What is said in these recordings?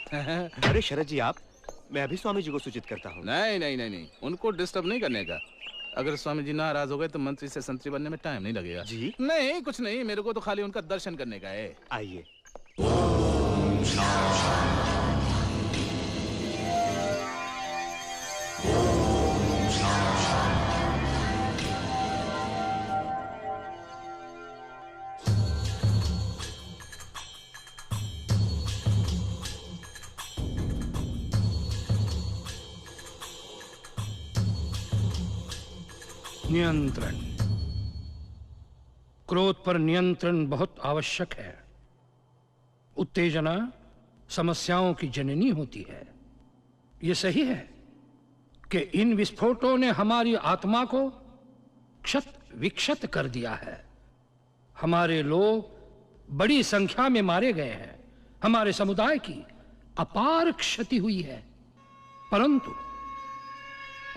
अरे शरद जी आप, मैं अभी स्वामी जी को सूचित करता हूँ। नहीं नहीं नहीं नहीं, उनको डिस्टर्ब नहीं करने का। अगर स्वामी जी नाराज हो गए तो मंत्री से संतरी बनने में टाइम नहीं लगेगा। जी नहीं कुछ नहीं, मेरे को तो खाली उनका दर्शन करने का है। आइए। नियंत्रण, क्रोध पर नियंत्रण बहुत आवश्यक है। उत्तेजना समस्याओं की जननी होती है। यह सही है कि इन विस्फोटों ने हमारी आत्मा को क्षत विक्षत कर दिया है। हमारे लोग बड़ी संख्या में मारे गए हैं। हमारे समुदाय की अपार क्षति हुई है। परंतु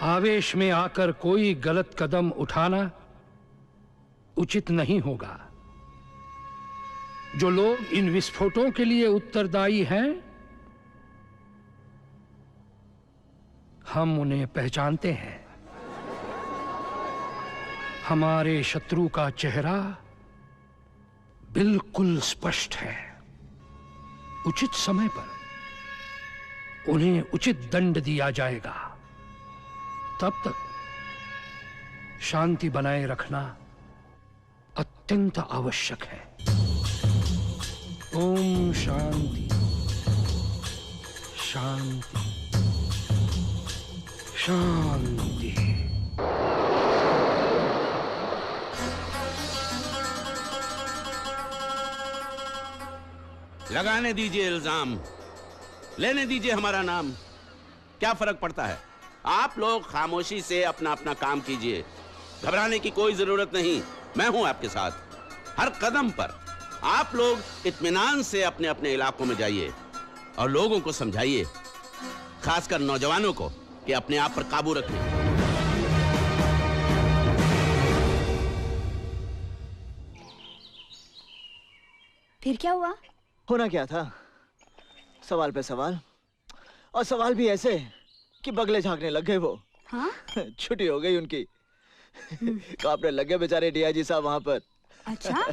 आवेश में आकर कोई गलत कदम उठाना उचित नहीं होगा। जो लोग इन विस्फोटों के लिए उत्तरदायी हैं, हम उन्हें पहचानते हैं। हमारे शत्रु का चेहरा बिल्कुल स्पष्ट है। उचित समय पर उन्हें उचित दंड दिया जाएगा। तब तक शांति बनाए रखना अत्यंत आवश्यक है। ओम शांति शांति शांति। लगाने दीजिए इल्जाम, लेने दीजिए हमारा नाम। क्या फर्क पड़ता है? आप लोग खामोशी से अपना अपना काम कीजिए। घबराने की कोई जरूरत नहीं, मैं हूं आपके साथ। हर कदम पर आप लोग इत्मीनान से अपने अपने इलाकों में जाइए और लोगों को समझाइए, खासकर नौजवानों को, कि अपने आप पर काबू रखें। फिर क्या हुआ? होना क्या था? सवाल पे सवाल, और सवाल भी ऐसे कि बगले झांकने लग गए वो। हाँ? छुट्टी हो गई उनकी। कांपने लग गए बेचारे डीआईजी साहब वहां पर। अच्छा?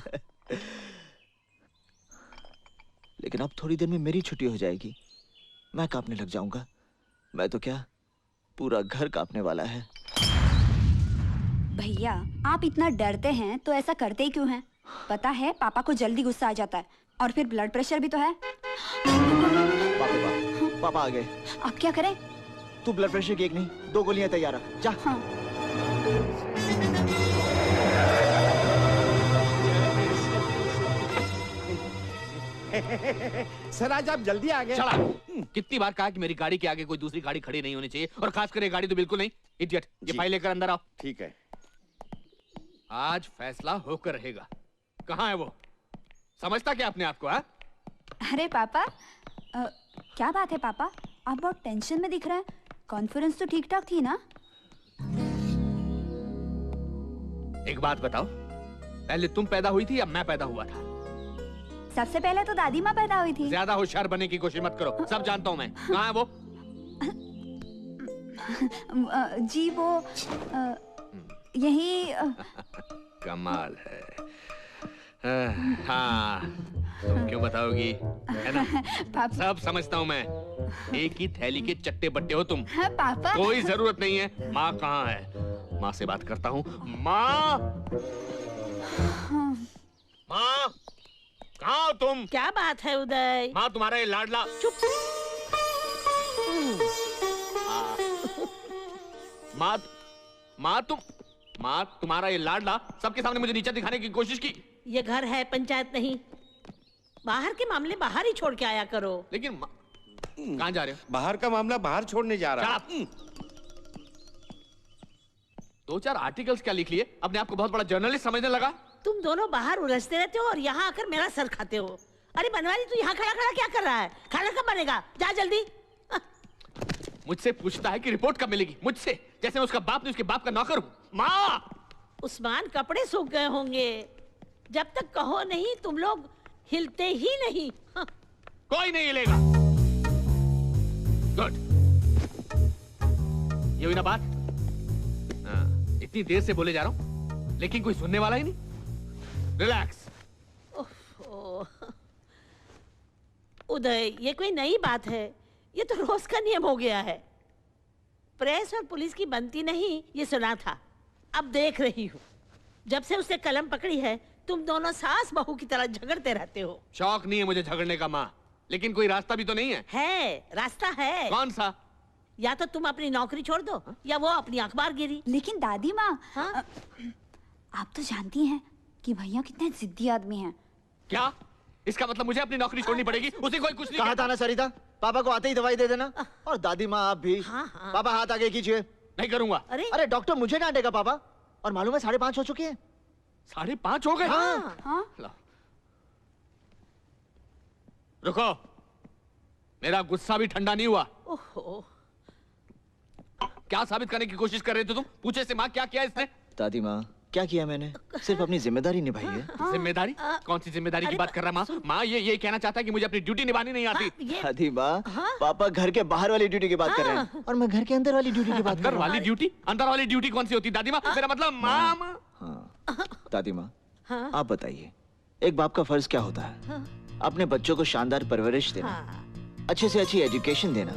लेकिन अब थोड़ी देर में मेरी छुट्टी हो जाएगी, मैं कांपने लग जाऊंगा। मैं तो क्या, पूरा घर कांपने वाला है। भैया आप इतना डरते हैं तो ऐसा करते ही क्यों हैं? पता है पापा को जल्दी गुस्सा आ जाता है, और फिर ब्लड प्रेशर भी तो है। पापा आ गए। अब क्या करें? तू ब्लड प्रेशर की एक नहीं 2 गोलियां तैयार रख, जा। हाँ। सर आज आप जल्दी आ गए। कितनी बार कहा कि मेरी गाड़ी के आगे कोई दूसरी गाड़ी खड़ी नहीं होनी चाहिए, और खासकर ये गाड़ी तो बिल्कुल नहीं। इडियट, ये फाइल लेकर अंदर आओ। ठीक है। आज फैसला होकर रहेगा। कहाँ है वो? समझता क्या अपने आप को? है? अरे पापा, क्या बात है पापा, आप बहुत टेंशन में दिख रहे हैं। कॉन्फ्रेंस तो ठीक ठाक थी ना? एक बात बताओ, पहले तुम पैदा हुई थी या मैं पैदा हुआ था? सबसे पहले तो दादी माँ पैदा हुई थी। ज्यादा होशियार बनने की कोशिश मत करो, सब जानता हूँ मैं। कहाँ है वो? जी वो यही। कमाल है। हाँ, तुम क्यों बताओगी? है ना? पापा। सब समझता हूँ मैं। एक ही थैली के चट्टे बट्टे हो तुम। हाँ, पापा। कोई जरूरत नहीं है। माँ कहाँ है? माँ से बात करता हूँ। माँ, माँ, कहाँ हो तुम? क्या बात है उदय? माँ तुम्हारा ये लाडला। चुप। माँ तुम्हारा ये लाडला सबके सामने मुझे नीचा दिखाने की कोशिश की। ये घर है, पंचायत नहीं। बाहर के मामले बाहर ही छोड़ के आया करो। लेकिन कहाँ जा रहे हो? बाहर का मामला बाहर छोड़ने जा रहा है। 2-4 आर्टिकल्स क्या लिख लिए? अपने आप को बहुत बड़ा जर्नलिस्ट समझने लगा। तुम दोनों बाहर उलझते रहते हो और यहाँ आकर मेरा सर खाते हो। अरे बनवारी, तू यहाँ खड़ा खड़ा क्या कर रहा है? खाना कब बनेगा? जा जल्दी। मुझसे पूछता है कि रिपोर्ट कब मिलेगी? मुझसे, जैसे मैं उसका बाप नहीं उसके बाप का नौकर हूँ। माँ, उस्मान कपड़े सूख गए होंगे। जब तक कहो नहीं तुम लोग हिलते ही नहीं। कोई नहीं हिलेगा। गुड। ये हुई ना बात? हाँ, इतनी देर से बोले जा रहा हूं लेकिन कोई सुनने वाला ही नहीं। रिलैक्स। उदय, ये कोई नई बात है? ये तो रोज का नियम हो गया है। प्रेस और पुलिस की बनती नहीं, ये सुना था। अब देख रही हूँ, जब से उसने कलम पकड़ी है तुम दोनों सास बहू की तरह झगड़ते रहते हो। शौक नहीं है मुझे झगड़ने का माँ, लेकिन कोई रास्ता भी तो नहीं है। है, रास्ता है। कौन सा? या तो तुम अपनी नौकरी छोड़ दो या वो अपनी अखबार गिरी। लेकिन दादी माँ, हाँ? आप तो जानती हैं कि भैया कितने जिद्दी आदमी हैं। क्या इसका मतलब मुझे अपनी नौकरी छोड़नी पड़ेगी? उसे कोई कुछ नहीं कहा कहता। था ना सरिता, पापा को आते ही दवाई दे देना। और दादी माँ आप भी। हाँ, हाँ। पापा हाथ आगे कीजिए। नहीं करूंगा। अरे अरे डॉक्टर मुझे डांटेगा पापा। और मालूम है 5:30 हो चुके हैं। 5:30 हो गए? हाँ। हाँ? लो। रुको, मेरा गुस्सा भी ठंडा नहीं हुआ। ओहो, क्या साबित करने की कोशिश कर रहे थे तुम? पूछे से माँ क्या किया इसने? दादी माँ, क्या किया मैंने? सिर्फ अपनी जिम्मेदारी निभाई है। जिम्मेदारी? कौन सी जिम्मेदारी की अरे बात कर रहा है माँ? माँ ये कहना चाहता है कि मुझे अपनी ड्यूटी निभानी नहीं आती। ये दादी माँ, हाँ? पापा घर के बाहर वाली ड्यूटी की बात कर रहे हैं और मैं घर के अंदर वाली ड्यूटी की बात कर अंदर रहा हूँ। वाली ड्यूटी? अंदर वाली ड्यूटी कौन सी होती दादी माँ? मेरा मतलब माँ। हाँ, दादी माँ, हाँ? आप बताइए, एक बाप का फर्ज क्या होता है? हाँ। अपने बच्चों को शानदार परवरिश देना, हाँ। अच्छे से अच्छी एजुकेशन देना,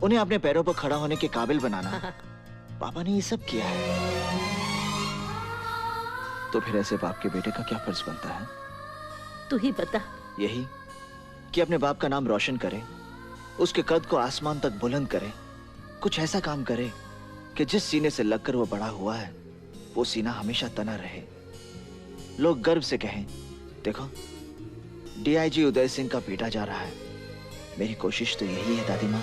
उन्हें अपने पैरों पर खड़ा होने के काबिल बनाना। पापा ने ये सब किया है, तो फिर ऐसे बाप के बेटे का क्या फर्ज बनता है? तू ही बता। यही कि अपने बाप का नाम रोशन करे, उसके कद को आसमान तक बुलंद करे, कुछ ऐसा काम करे कि जिस सीने से लगकर वो बड़ा हुआ है वो सीना हमेशा तना रहे। लोग गर्व से कहें, देखो डीआईजी उदय सिंह का बेटा जा रहा है। मेरी कोशिश तो यही है दादी माँ।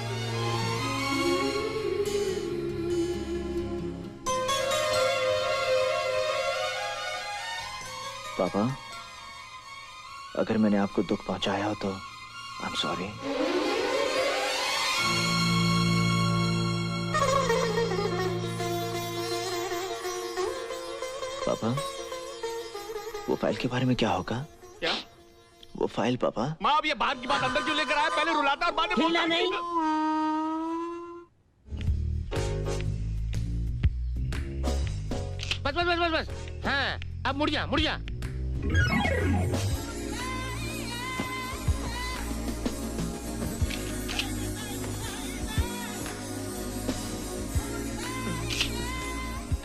पापा, अगर मैंने आपको दुख पहुंचाया हो तो आई एम सॉरी। पापा, वो फाइल के बारे में क्या होगा? क्या? वो फाइल पापा। माँ अब ये बाहर की बात अंदर क्यों लेकर आया? पहले रुलाता और बाद में हिलना बोलता। नहीं। बस बस बस बस बस। हाँ, अब मुड़ जा, मुड़ जा।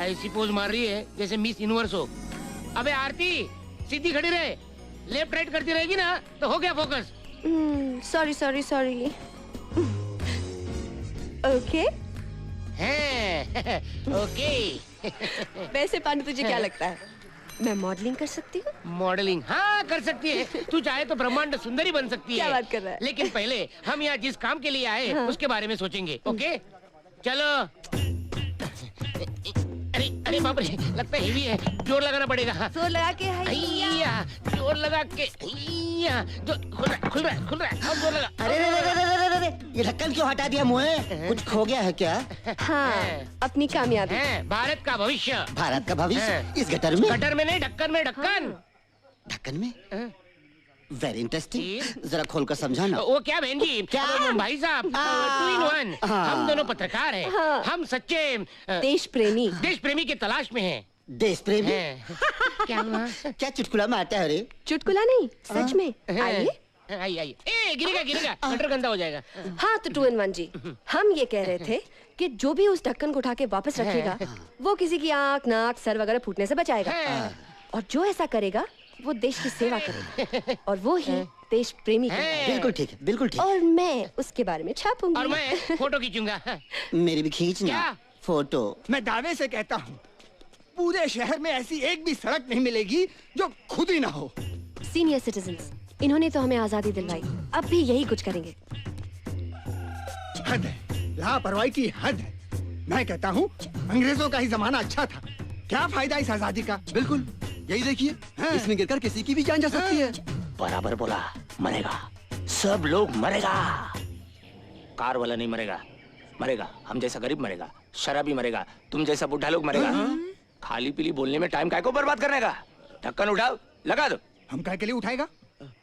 ऐसी पोज मार रही है जैसे मिस यूनिवर्स हो। अबे आरती, सीधी खड़ी रहे। लेफ्ट राइट करती रहेगी ना तो हो गया focus. Sorry sorry sorry. Okay है ओके। वैसे पानी तुझे क्या लगता है, मैं मॉडलिंग कर सकती हूँ? मॉडलिंग हाँ कर सकती है। तू चाहे तो ब्रह्मांड सुंदरी बन सकती है। क्या बात कर रहा है? लेकिन पहले हम यहाँ जिस काम के लिए आए उसके बारे में सोचेंगे। ओके चलो। अरे अरे बाप रे, लगता है हेवी है, जोर लगाना पड़ेगा। जोर लगा के हैया, जोर लगा के हैया, जो खुल रहा है, और जोर लगा। अरे ये ढक्कन क्यों हटा दिया मुँह? कुछ खो गया है क्या? हाँ, अपनी कामयाबी। है भारत का भविष्य। भारत का भविष्य हाँ। इस गटर में? गटर में नहीं, ढक्कन में। ढक्कन ढक्कन में? वेरी इंटरेस्टिंग, जरा खोल कर समझाना। वो क्या बहन जी, क्या? भाई साहब, 2 in 1। हम दोनों पत्रकार हैं। हाँ। हम सच्चे देश प्रेमी। देश प्रेमी की तलाश में हैं। देश प्रेमी? क्या हुआ? क्या चुटकुला मारता है रे? चुटकुला नहीं, सच में। आइए। आइए। ए गिरेगा, गटर गंदा हो जाएगा। हाँ तो 2 in 1 जी। हम ये कह रहे थे कि जो भी उस ढक्कन को उठा के वापस रखेगा वो किसी की आँख, नाक, सर वगैरह फूटने से बचाएगा। और जो ऐसा करेगा वो देश की सेवा करेगा, और वो ही देश प्रेमी है। बिल्कुल ठीक है, बिल्कुल ठीक। और मैं उसके बारे में छापूंगी। और मैं फोटो खींचूंगा। मेरी भी खींचना क्या? फोटो। मैं दावे से कहता हूँ पूरे शहर में ऐसी एक भी सड़क नहीं मिलेगी जो खुद ही ना हो। सीनियर सिटीजन्स, इन्होंने तो हमें आजादी दिलवाई, अब भी यही कुछ करेंगे। हद है, लापरवाही की हद है। मैं कहता हूँ अंग्रेजों का ही जमाना अच्छा था। क्या फायदा इस आजादी का? बिल्कुल, यही देखिए, इसमें गिरकर किसी की भी जान जा सकती है। बराबर बोला, मरेगा, सब लोग मरेगा। कार वाला नहीं मरेगा, मरेगा हम जैसा गरीब मरेगा, शराबी मरेगा, तुम जैसा बुढ़ा लोग मरेगा। खाली पीली बोलने में टाइम काय को बर्बाद करने का? ढक्कन उठाओ, लगा दो। हम काय के लिए उठाएगा?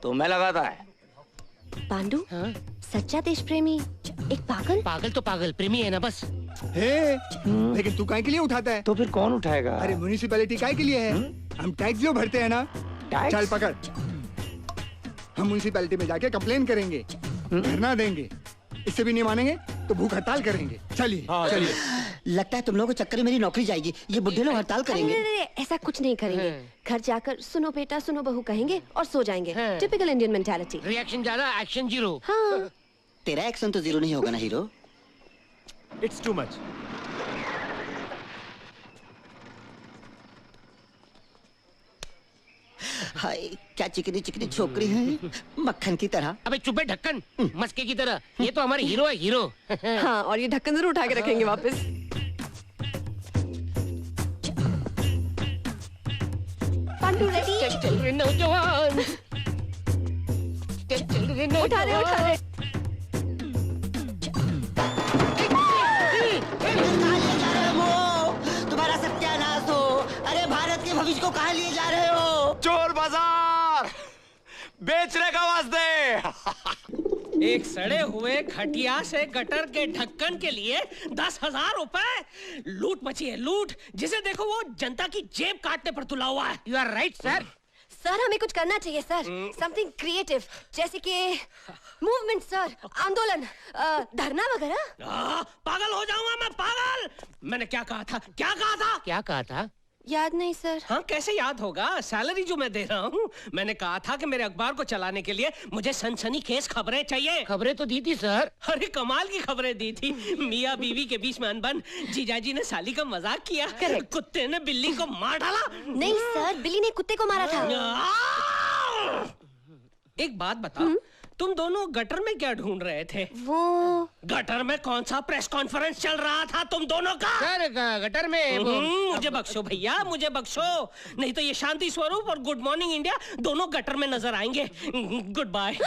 तो मैं लगाता है। पांडु, सच्चा देश प्रेमी एक पागल? पागल तो पागल, प्रेमी है ना बस। हे, लेकिन तू काय के लिए उठाता है? तो फिर कौन उठाएगा? अरे म्युनिसिपैलिटी काय के लिए है? हम टैक्स जो भरते हैं ना। चल पकड़, हम म्युनिसिपैलिटी में जाके कंप्लेन करेंगे, धरना देंगे। इससे भी नहीं मानेंगे तो भूख हड़ताल करेंगे। चलिए चलिए। लगता है तुम लोगों के चक्कर में मेरी नौकरी जाएगी। ये बुढ़े लोग हड़ताल करेंगे। अरे, ऐसा कुछ नहीं करेंगे। घर जाकर सुनो बेटा सुनो बहू कहेंगे और सो जाएंगे। Typical Indian mentality. रिएक्शन ज्यादा, एक्शन जीरो। हाँ। तेरा एक्शन तो जीरो नहीं होगा ना hero. It's too much. Hi, क्या चिकनी चिकनी छोकरी है, मक्खन की तरह। अबे चुप है ढक्कन, मस्के की तरह। ये तो हमारे हीरो है, हीरो। हाँ, और ये ढक्कन जरूर उठा के रखेंगे वापस। पंडू रेडी? चल रे नौजवान, चल रे नौजवान। उठा रहे। तुम्हारा सत्यानाश हो। अरे भारत के भविष्य को कहाँ लिए जा रहे हो? चोर बाजार बेचने का वास्ते। एक सड़े हुए खटिया से गटर के ढक्कन के लिए 10,000 रुपए। लूट मची है, लूट। जिसे देखो वो जनता की जेब काटने पर तुला हुआ है। You are right sir. Sir हमें कुछ करना चाहिए सर। समथिंग क्रिएटिव, जैसे कि मूवमेंट सर, आंदोलन, धरना वगैरह। पागल हो जाऊंगा मैं, पागल। मैंने क्या कहा था? क्या कहा था? याद नहीं सर। हाँ, कैसे याद होगा? सैलरी जो मैं दे रहा हूँ। मैंने कहा था कि मेरे अखबार को चलाने के लिए मुझे सनसनीखेज खबरें चाहिए। खबरें तो दी थी सर। अरे कमाल की खबरें दी थी। मियाँ बीवी के बीच में अनबन, जीजाजी ने साली का मजाक किया, कुत्ते ने बिल्ली को मार डाला। नहीं सर, बिल्ली ने कुत्ते को मारा था। एक बात बताओ, तुम दोनों गटर में क्या ढूंढ रहे थे? वो गटर में कौन सा प्रेस कॉन्फ्रेंस चल रहा था तुम दोनों का? सर गटर में मुझे बख्शो भैया, मुझे बख्शो। नहीं तो ये शांति स्वरूप और गुड मॉर्निंग इंडिया दोनों गटर में नजर आएंगे। Good bye.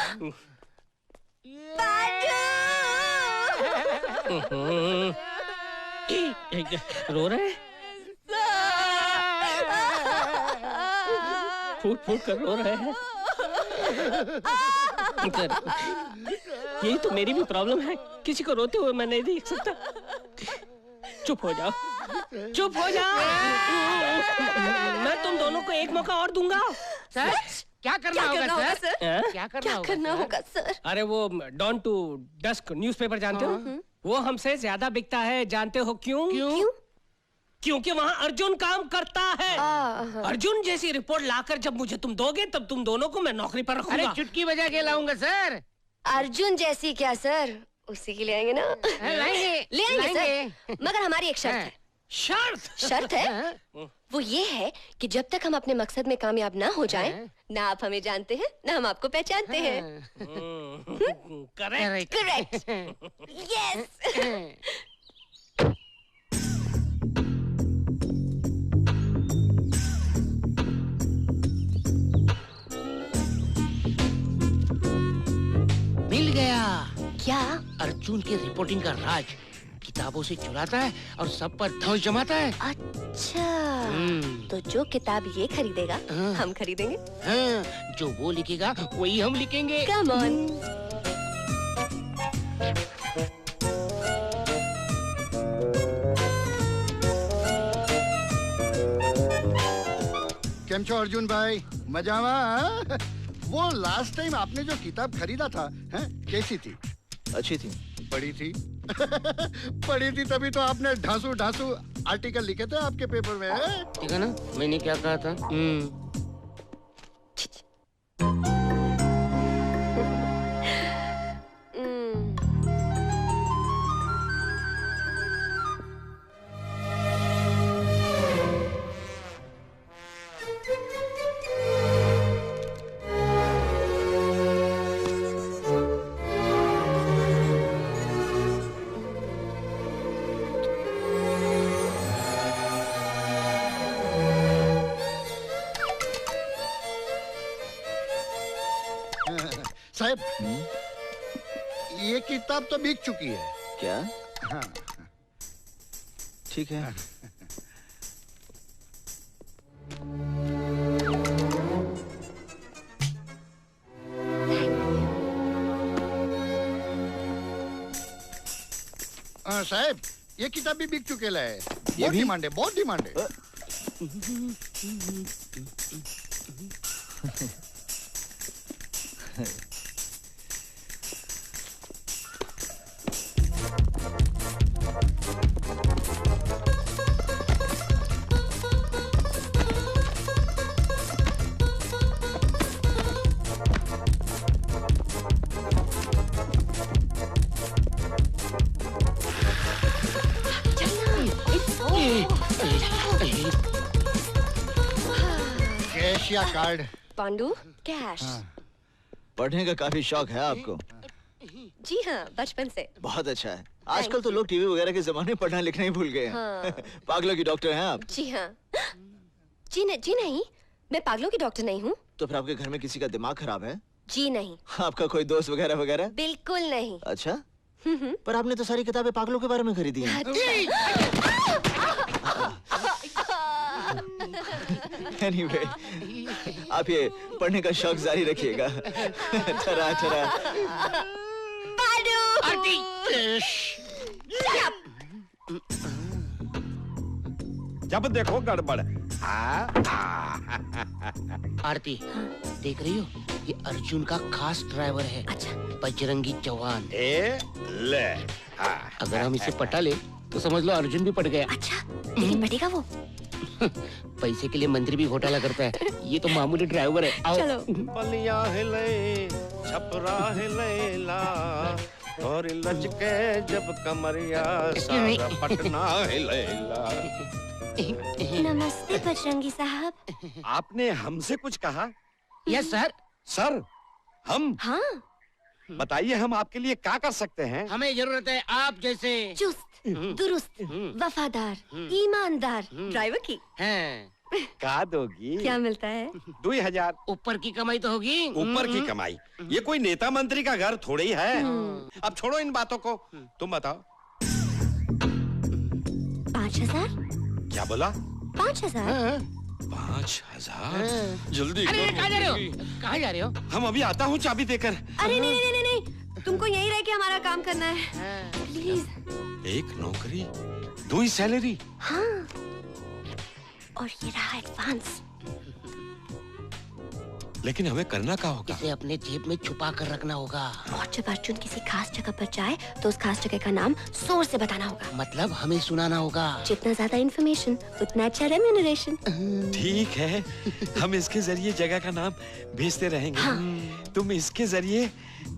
रो रहे? फूट फूट कर रो रहे हैं। यही तो मेरी भी प्रॉब्लम है, किसी को रोते हुए मैं नहीं देख सकता। चुप हो जाओ, चुप हो जाओ। मैं तुम दोनों को एक मौका और दूंगा। सर क्या करना होगा सर? क्या करना होगा सर? अरे वो डॉन टू डस्क न्यूज़पेपर जानते हो? वो हमसे ज्यादा बिकता है, जानते हो क्यों? क्योंकि वहाँ अर्जुन काम करता है। अर्जुन जैसी रिपोर्ट लाकर जब मुझे तुम दोगे तब तुम दोनों को मैं नौकरी पर रखूंगा। अरे चुटकी बजा के लाऊंगा सर। अर्जुन जैसी क्या सर? उसी के लिए आएंगे ना? ले आएंगे सर, मगर हमारी एक शर्त है। शर्त है? वो ये है कि जब तक हम अपने मकसद में कामयाब ना हो जाएं, ना आप हमें जानते हैं ना हम आपको पहचानते हैं। करेक्ट। यस। मिल गया। क्या? अर्जुन की रिपोर्टिंग का राज किताबों से चुराता है और सब पर धौंस जमाता है। अच्छा, तो जो किताब ये खरीदेगा हम खरीदेंगे। हाँ, जो वो लिखेगा वही हम लिखेंगे। Come on. केम छो अर्जुन भाई, मजामा? वो लास्ट टाइम आपने जो किताब खरीदा था, हैं? कैसी थी? अच्छी थी। पढ़ी थी? पढ़ी थी तभी तो आपने ढांसू ढांसू आर्टिकल लिखे थे आपके पेपर में। ठीक है ना? मैंने क्या कहा था? साहब, ये किताब तो बिक चुकी है। क्या? हाँ। ठीक है। साहब ये किताब भी बिक चुकेला है। बहुत डिमांड है, बहुत डिमांड है। कैश या कार्ड? पांडु, कैश। पढ़ने का काफी शौक है आपको? जी हाँ, बचपन से। बहुत अच्छा है। आजकल तो लोग टीवी वगैरह के जमाने में पढ़ना लिखना ही भूल गए हैं। हाँ। पागलों की डॉक्टर हैं आप? जी हाँ। जी नहीं, मैं पागलों की डॉक्टर नहीं हूँ। तो फिर आपके घर में किसी का दिमाग खराब है? जी नहीं। आपका कोई दोस्त वगैरह वगैरह? बिल्कुल नहीं। अच्छा? पर आपने तो सारी किताबें पागलों के बारे में खरीदी हैं। Anyway, आप ये पढ़ने का शौक जारी रखिएगा। चरा चरा। आरती! जब देखो गड़बड़। आरती, देख रही हो? ये अर्जुन का खास ड्राइवर है। अच्छा। बजरंगी जवान। ले। अगर हम इसे पटा ले तो समझ लो अर्जुन भी पट गया। अच्छा, लेकिन पटेगा वो? पैसे के लिए मंत्री भी घोटाला करता है। ये तो मामूली ड्राइवर है। आओ। चलो। बलिया हिले, छपरा हिलेला, और लचके जब कमरिया सारा पटना हिलेला। नमस्ते बजरंगी साहब। आपने हमसे कुछ कहा? Yes sir. सर, हम? हाँ। बताइए हम आपके लिए क्या कर सकते हैं? हमें जरूरत है आप जैसे चुस्त, दुरुस्त, वफादार, ईमानदार ड्राइवर की। हैं। का दोगी? क्या मिलता है? 2000। ऊपर की कमाई तो होगी। ऊपर की कमाई? ये कोई नेता मंत्री का घर थोड़े ही है। अब छोड़ो इन बातों को, तुम बताओ। 5000? क्या बोला? 5000? 5000? जल्दी अरे करो। कहाँ जा रहे हो? कहाँ जा रहे हो? हम अभी आता हूँ चाबी देकर। अरे नहीं, तुमको यहीं रह के हमारा काम करना है। प्लीज। एक नौकरी, 2 ही सैलरी। हाँ। और ये रहा एडवांस। लेकिन हमें करना क्या होगा? इसे अपने जेब में छुपा कर रखना होगा। और जब अर्जुन किसी खास जगह पर जाए तो उस खास जगह का नाम जोर से बताना होगा। मतलब हमें सुनाना होगा। जितना ज्यादा इन्फॉर्मेशन उतना अच्छा रेम्यूनरेशन। ठीक है, हम इसके जरिए जगह का नाम भेजते रहेंगे। हाँ। तुम इसके जरिए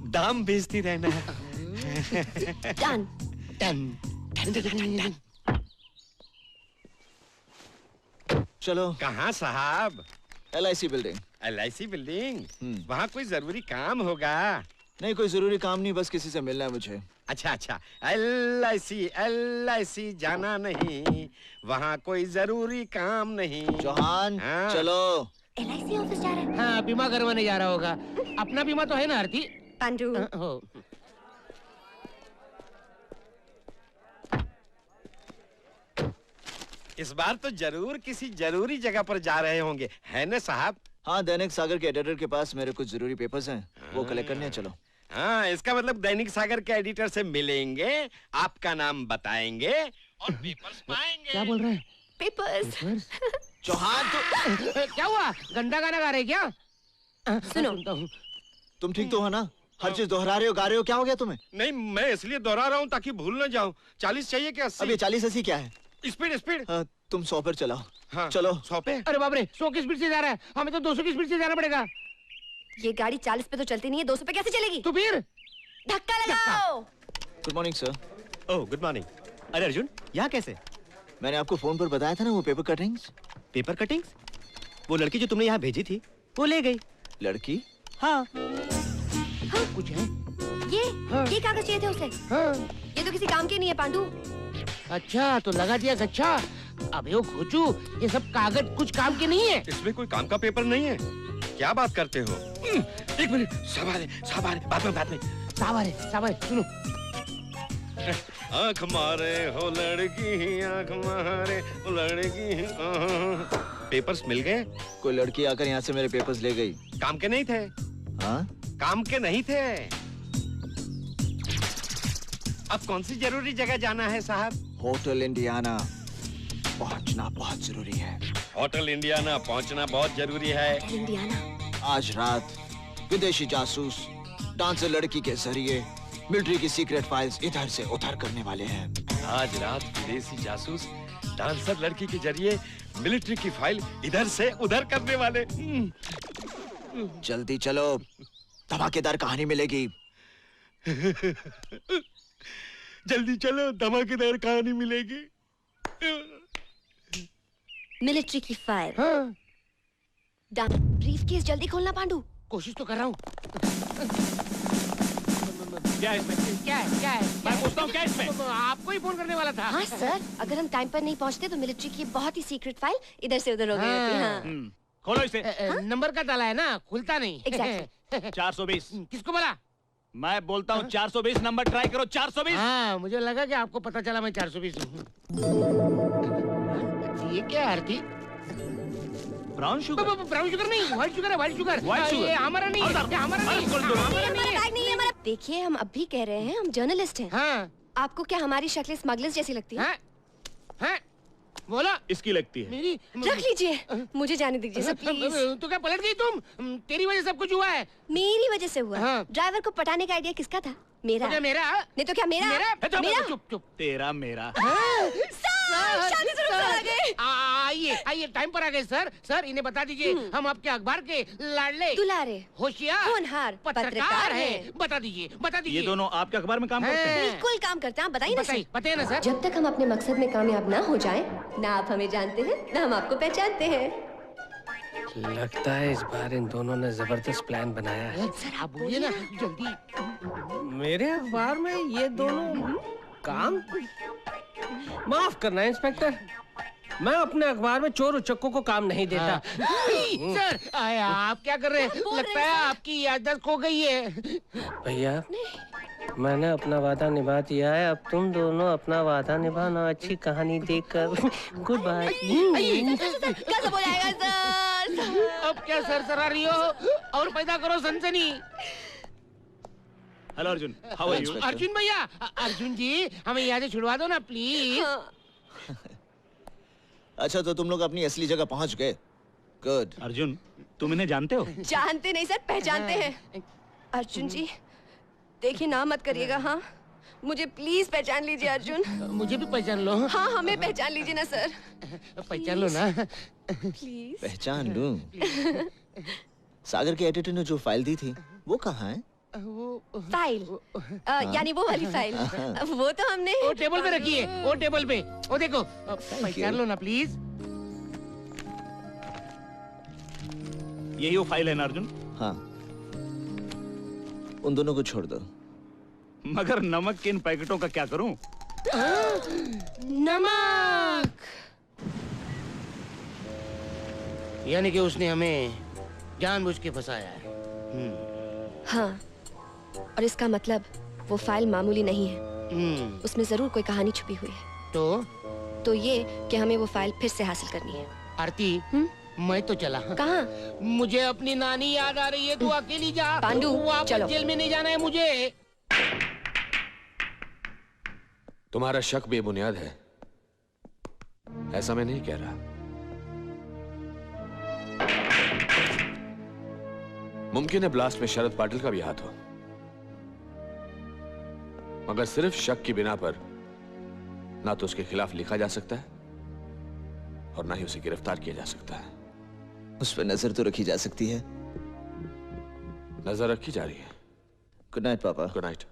दाम भेजती रहना। डन। डन। चलो। कहाँ साहब? LIC building. LIC building? वहाँ कोई जरूरी काम होगा? नहीं, कोई जरूरी काम नहीं, बस किसी से मिलना है मुझे। अच्छा अच्छा, LIC जाना नहीं, वहाँ कोई जरूरी काम नहीं। चौहान, हाँ। चलो। LIC ऑफिस जा रहा है। हाँ, बीमा करवाने जा रहा होगा। अपना बीमा तो है ना आरती? पांडु। हो। इस बार तो जरूर किसी जरूरी जगह पर जा रहे होंगे, है ना साहब? हाँ, दैनिक सागर के एडिटर के पास मेरे कुछ जरूरी पेपर्स हैं, वो कलेक्ट करने हैं। चलो। हाँ, इसका मतलब दैनिक सागर के एडिटर से मिलेंगे, आपका नाम बताएंगे और पेपर्स पाएंगे। क्या बोल रहे हैं? पेपर्स। चौहान तो क्या हुआ? गंदा गाना गा रहे क्या? सुनो, तुम ठीक तो हो ना? हर चीज दोहरा रहे हो, गा रहे हो, क्या हो गया तुम्हें? नहीं, मैं इसलिए दोहरा रहा हूँ ताकि भूल न जाऊँ। 40 चाहिए क्या 80? अब ये 40-80 क्या है? स्पीड। तुम 100 पर चलाओ। हाँ, चलो। 100 पे? अरे बाप रे, 100 की स्पीड से जा रहा है। हमें तो 200 की स्पीड से जाना पड़ेगा। ये गाड़ी 40 पे तो चलती नहीं है, 200 पे कैसे चलेगी? तो फिर धक्का लगाओ। Good morning sir. Oh, good morning. अरे अर्जुन, यहाँ कैसे? मैंने आपको फोन पर बताया था ना, वो पेपर कटिंग्स। Paper cuttings? वो लड़की जो तुमने यहाँ भेजी थी, वो ले गई। लड़की? हाँ। कुछ है? ये कागज चाहिए थे उसे। ये तो किसी काम के नहीं है पांडु। अच्छा, तो लगा दिया गच्छा। अबे वो घोचू, ये सब कागज कुछ काम के नहीं है। इसमें कोई काम का पेपर नहीं है। क्या बात करते हो? एक मिनट, सावधान, बात में। सावधान, सुनो। आँख मारे हो लड़की, आँख मारे हो लड़की। पेपर्स मिल गए? कोई लड़की आकर यहाँ से मेरे पेपर्स ले गई। काम के नहीं थे? हाँ? काम के नहीं थे। अब कौन सी जरूरी जगह जाना है साहब? होटल इंडियाना पहुंचना बहुत जरूरी है। होटल इंडियाना पहुंचना बहुत जरूरी है। इंडियाना। आज रात विदेशी जासूस डांसर लड़की के जरिए मिलिट्री की सीक्रेट फाइल्स इधर से उधर करने वाले हैं। आज रात विदेशी जासूस डांसर लड़की के जरिए मिलिट्री की फाइल इधर से उधर करने वाले। जल्दी चलो, धमाकेदार कहानी मिलेगी। जल्दी चलो, धमाकेदार कहानी मिलेगी। मिलिट्री की फाइल। ब्रीफकेस जल्दी खोलना पांडु। कोशिश तो कर रहा हूँ। क्या है इसमें? क्या है? मैं पूछता हूँ क्या है इसमें? आपको ही फोन करने वाला था। हाँ सर, अगर हम टाइम पर नहीं पहुँचते तो मिलिट्री की बहुत ही सीक्रेट फाइल इधर से उधर हो गई होती। हाँ। खोलो इसे। नंबर का डाला है ना, खुलता नहीं। Exactly. 420। किसको बोला? मैं बोलता हूँ 420 नंबर ट्राई करो। 420। हाँ, मुझे लगा कि आपको पता चला मैं 420 हूँ। ये क्या है Aarti? Brown sugar. Brown sugar नहीं, व्हाइट शुगर है। White sugar. ये हमारा नहीं है। ये हमारा नहीं है। देखिए, हम अब भी कह रहे हैं हम जर्नलिस्ट हैं। हाँ। आपको क्या हमारी शक्ल स्मगलर्स जैसी लगती है? हाँ? बोला? इसकी लगती है। मेरी रख लीजिए, मुझे जाने दीजिए सर प्लीज। तो क्या पलट गई तुम? तेरी वजह सब कुछ हुआ है। मेरी वजह से हुआ। हाँ। ड्राइवर को पटाने का आइडिया किसका था? मेरा। तो क्या मेरा? नहीं तो क्या मेरा? मेरा? चुप। तेरा मेरा। शादी से रुक आ गए। आइए टाइम पर आ गए सर। सर इन्हें बता दीजिए हम आपके अखबार के लाडले दुलारे होशियार होनहार पत्रकार हैं। बता दीजिए। ये दोनों आपके अखबार में काम करते हैं? बिल्कुल काम करते हैं। आप बताइए ना सर। बताइए ना सर। जब तक हम अपने मकसद में कामयाब ना हो जाएं, ना आप हमें जानते हैं ना हम आपको पहचानते हैं। लगता है इस बार इन दोनों ने जबरदस्त प्लान बनाया है। सर आप बोलिए ना जल्दी। मेरे अखबार में ये दोनों काम। माफ करना इंस्पेक्टर, मैं अपने अखबार में चोर उचक्कों को काम नहीं देता। सर आप क्या कर रहे हैं? लगता है आपकी याददाश्त खो गई है। भैया, मैंने अपना वादा निभा दिया है। अब तुम दोनों अपना वादा निभाना। अच्छी कहानी देखकर गुड बाय। कैसे हो जाएगा सर? अब क्या सर रही हो और पैदा करो सनसनी। Hello Arjun, how are you? Arjun भैया, अर्जुन जी हमें यादें छुड़वा दो ना प्लीज। अच्छा तो तुम लोग अपनी असली जगह पहुंच गए। गुड। अर्जुन, तुम इन्हें जानते हो? जानते नहीं सर, पहचानते हैं। अर्जुन जी देखिए ना मत करिएगा। हाँ, मुझे प्लीज पहचान लीजिए अर्जुन। मुझे भी पहचान लो। हाँ, हमें पहचान लीजिए ना सर। पहचान लो ना प्लीज। पहचान लूं। सागर के एडिटर ने जो फाइल दी थी वो कहाँ है? फाइल यानी वो वाली फाइल। वो तो हमने वो टेबल पे रखी है। वो टेबल पे वो देखो। पहचान लो ना प्लीज। यही वो फाइल है ना अर्जुन? हाँ, उन दोनों को छोड़ दो। मगर नमक के इन पैकेटों का क्या करूं? नमक। यानी कि उसने हमें जानबूझ के फंसाया है। हाँ, और इसका मतलब वो फाइल मामूली नहीं है। उसमें जरूर कोई कहानी छुपी हुई है। तो ये कि हमें वो फाइल फिर से हासिल करनी है। आरती, मैं तो चला। कहाँ? मुझे अपनी नानी याद आ रही है। तू अकेली जा। पांडु, चलो। जेल में नहीं जाना है मुझे। तुम्हारा शक बेबुनियाद है, ऐसा मैं नहीं कह रहा। मुमकिन है ब्लास्ट में शरद पाटिल का भी हाथ हो, मगर सिर्फ शक की बिना पर ना तो उसके खिलाफ लिखा जा सकता है और ना ही उसे गिरफ्तार किया जा सकता है। उस पर नजर तो रखी जा सकती है। नजर रखी जा रही है। गुड नाइट पापा। Good night.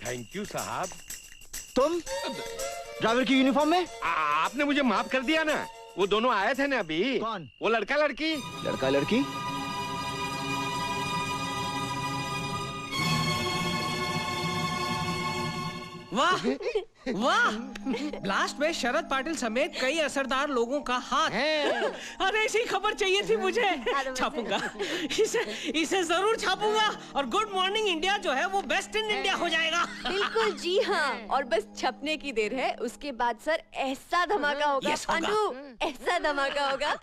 थैंक यू साहब। तुम ड्राइवर की यूनिफॉर्म में? आपने मुझे माफ कर दिया ना। वो दोनों आए थे ना अभी। कौन? वो लड़का लड़की। लड़का लड़की? वाह वाह, ब्लास्ट में शरद पाटिल समेत कई असरदार लोगों का हाथ। अरे ऐसी खबर चाहिए थी मुझे। छापूंगा इसे जरूर छापूंगा। और गुड मॉर्निंग इंडिया जो है वो बेस्ट इन इंडिया हो जाएगा। बिल्कुल जी हाँ, और बस छपने की देर है। उसके बाद सर ऐसा धमाका होगा पांडू, ऐसा धमाका होगा।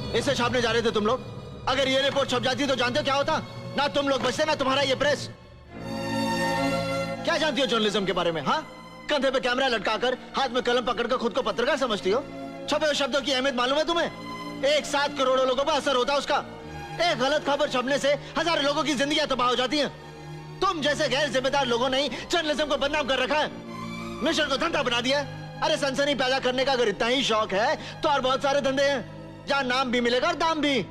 इसे छापने जा रहे थे तुम लोग? अगर ये रिपोर्ट छप जाती तो जानते हो क्या होता? ना तुम लोग बचते ना तुम्हारा ये प्रेस। क्या जानती हो जर्नलिज्म के बारे में? हाँ, कंधे पे कैमरा लटकाकर हाथ में कलम पकड़कर खुद को पत्रकार समझती हो? छपे हुए शब्दों की अहमियत मालूम है तुम्हें? 1 करोड़ लोगों पर असर होता है उसका। एक गलत खबर छपने से हजारों लोगों की जिंदगियां तबाह हो जाती हैं। तुम जैसे गैर जिम्मेदार लोगों ने ही जर्नलिज्म को बदनाम कर रखा है, मिशन को धंधा बना दिया। अरे सनसनी पैदा करने का अगर इतना ही शौक है तो और बहुत सारे धंधे हैं जहां नाम भी मिलेगा और दाम भी।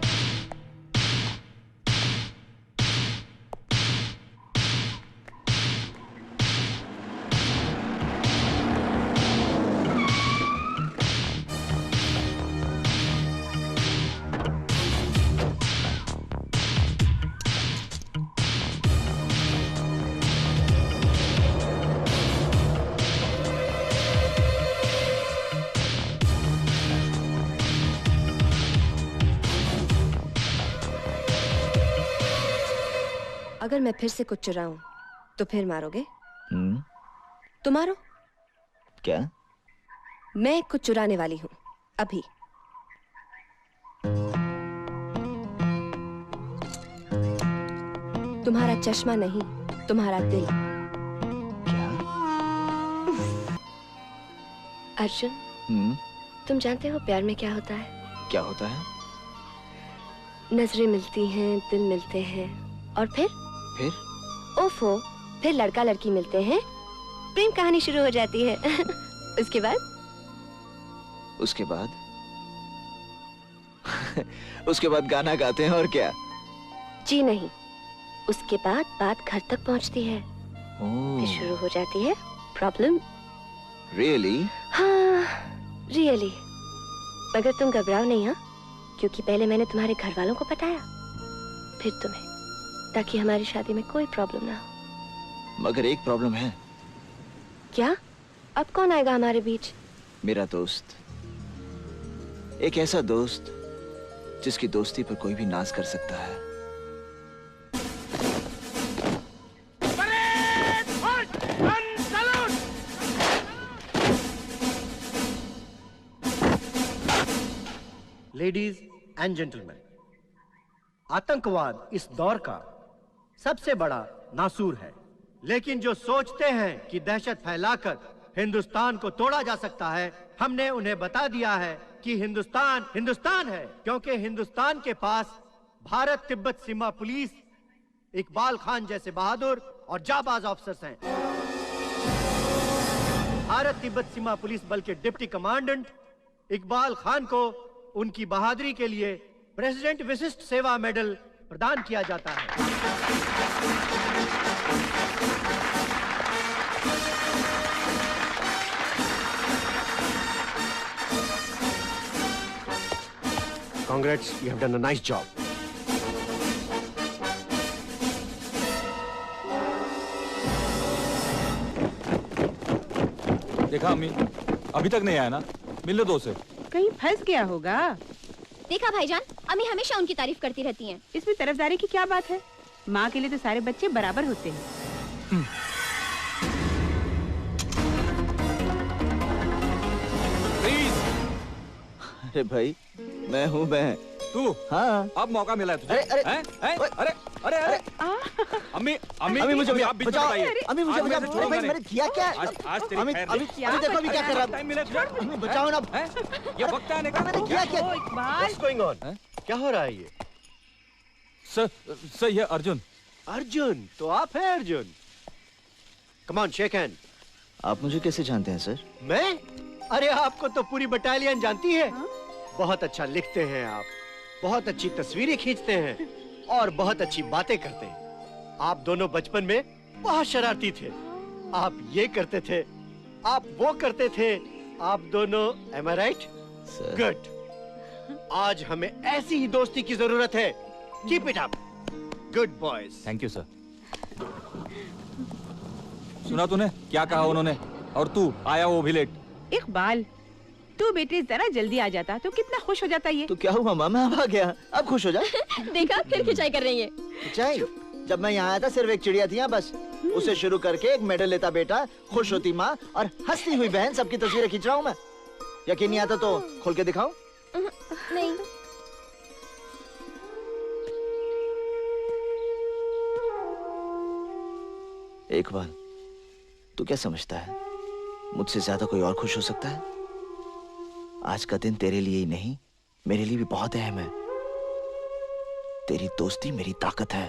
अगर मैं फिर से कुछ चुराऊं तो फिर मारोगे? तो मारो। क्या? मैं कुछ चुराने वाली हूं अभी। तुम्हारा चश्मा नहीं, तुम्हारा दिल। क्या? अर्जुन, तुम जानते हो प्यार में क्या होता है? क्या होता है? नजरें मिलती हैं, दिल मिलते हैं, और फिर ओफो, फिर लड़का लड़की मिलते हैं, प्रेम कहानी शुरू हो जाती है। उसके बाद उसके बाद गाना गाते हैं और क्या? जी नहीं, उसके बाद बात घर तक पहुंचती है, फिर शुरू हो जाती है प्रॉब्लम। रियली? हाँ रियली। मगर तुम घबराओ नहीं, हाँ, क्योंकि पहले मैंने तुम्हारे घर वालों को बताया, फिर तुम्हें, ताकि हमारी शादी में कोई प्रॉब्लम ना हो। मगर एक प्रॉब्लम है। क्या? अब कौन आएगा हमारे बीच? मेरा दोस्त, एक ऐसा दोस्त जिसकी दोस्ती पर कोई भी नाज कर सकता है। लेडीज एंड जेंटलमैन, आतंकवाद इस दौर का सबसे बड़ा नासूर है, लेकिन जो सोचते हैं कि दहशत फैलाकर हिंदुस्तान को तोड़ा जा सकता है, हमने उन्हें बता दिया है कि हिंदुस्तान हिंदुस्तान है, क्योंकि हिंदुस्तान के पास भारत तिब्बत सीमा पुलिस, इकबाल खान जैसे बहादुर और जाबाज ऑफिसर्स हैं। भारत तिब्बत सीमा पुलिस बल के डिप्टी कमांडेंट इकबाल खान को उनकी बहादुरी के लिए प्रेसिडेंट विशिष्ट सेवा मेडल प्रदान किया जाता है। Congrats, you have done a nice job. देखा अम्मी, अभी तक नहीं आया ना? मिल लो दो से। कहीं फंस गया होगा। देखा भाईजान, अम्मी हमेशा उनकी तारीफ करती रहती हैं। इसमें तरफदारी की क्या बात है? माँ के लिए तो सारे बच्चे बराबर होते हैं। अरे भाई, मैं हूँ मैं। तू? हाँ। अब मौका मिला है तुझे। अरे अरे अरे अरे अम्मी अम्मी अम्मी मुझे आप बीच में बचाओ। बताइए। अम्मी मुझे आज मैं बचाओ। छोड़ूंगा मैंने किया क्या? आज तेरी अम्मी खैर अम्मी नहीं। देखो अभी क्या कर रहा हूँ। टाइम मिला तुझे? अम्मी बचाओ ना। ये वक्त आने का। मैंने किया क्या? What's going on? क्या हो रहा है ये? सर ये अर्जुन। अर्जुन, तो आप हैं Arjun? Come on, shake hand. आप मुझे कैसे जानते हैं सर? मैं? अरे आपको तो पूरी बटालियन जानती है। बहुत अच्छा लिखते हैं आप, बहुत अच्छी तस्वीरें खींचते हैं और बहुत अच्छी बातें करते हैं। आप दोनों बचपन में बहुत शरारती थे। आप ये करते थे, आप वो करते थे, आप दोनों, am I right? Good. आज हमें ऐसी ही दोस्ती की जरूरत है। Keep it up. Good boys. Thank you sir. सुना तूने क्या कहा उन्होंने? और तू आया वो भी लेट। इकबाल, तू बेटे जरा जल्दी आ जाता तो कितना खुश हो जाता ये। तो क्या हुआ मामा, अब आ गया, अब खुश हो जा। देखा, फिर खिंचाई कर रही है। खिंचाई? जब मैं यहाँ आया था सिर्फ एक चिड़िया थी यहाँ बस। उसे शुरू करके एक मेडल लेता बेटा, खुश होती माँ और हंसती हुई बहन, सबकी तस्वीरें खींच रहा हूँ मैं। यकीन नहीं आता तो खोल के दिखाऊं? नहीं। इकबाल, तू क्या समझता है मुझसे ज्यादा कोई और खुश हो सकता है? आज का दिन तेरे लिए ही नहीं, मेरे लिए भी बहुत अहम है। तेरी दोस्ती मेरी ताकत है।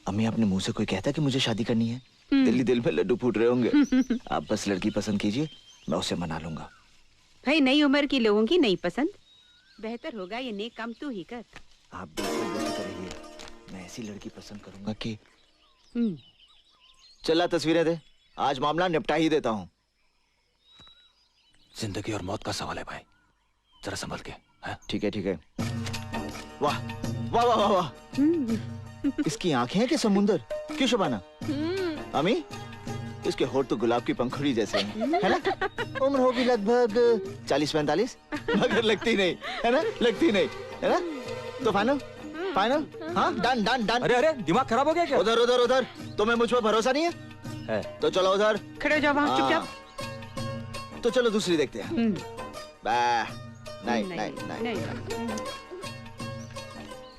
अम्मी, अपने मुंह से कोई कहता है कि मुझे शादी करनी है? दिल ही दिल में लड्डू फूट रहे होंगे। आप बस लड़की पसंद कीजिए, मैं उसे मना लूंगा। भाई, नई उम्र की लोगों की नई पसंद। बेहतर होगा ये नेक काम तू ही कर। आप बेफिक्र रहिए, मैं ऐसी लड़की पसंद करूंगा कि चला तस्वीरें दे, आज मामला निपटा ही देता हूँ। जिंदगी और मौत का सवाल है भाई, जरा संभल के। ठीक है ठीक है। वाह वाह वाह वाह वाह, इसकी आंखें हैं कि समुंदर? क्यों शबाना? अमी, इसके होठ तो गुलाब की पंखुड़ी जैसे हैं, है ना? उम्र होगी लगभग 40-45, मगर लगती नहीं, है ना? लगती नहीं, है ना? तो फाइनल फाइनल? हाँ, डन डन डन। अरे अरे, दिमाग खराब हो गया क्या? उधर उधर उधर, तुम्हें मुझ पर भरोसा नहीं है? तो चलो उधर खड़े हो जाओ वहाँ चुपचाप। तो चलो दूसरी देखते हैं। नहीं नहीं नहीं,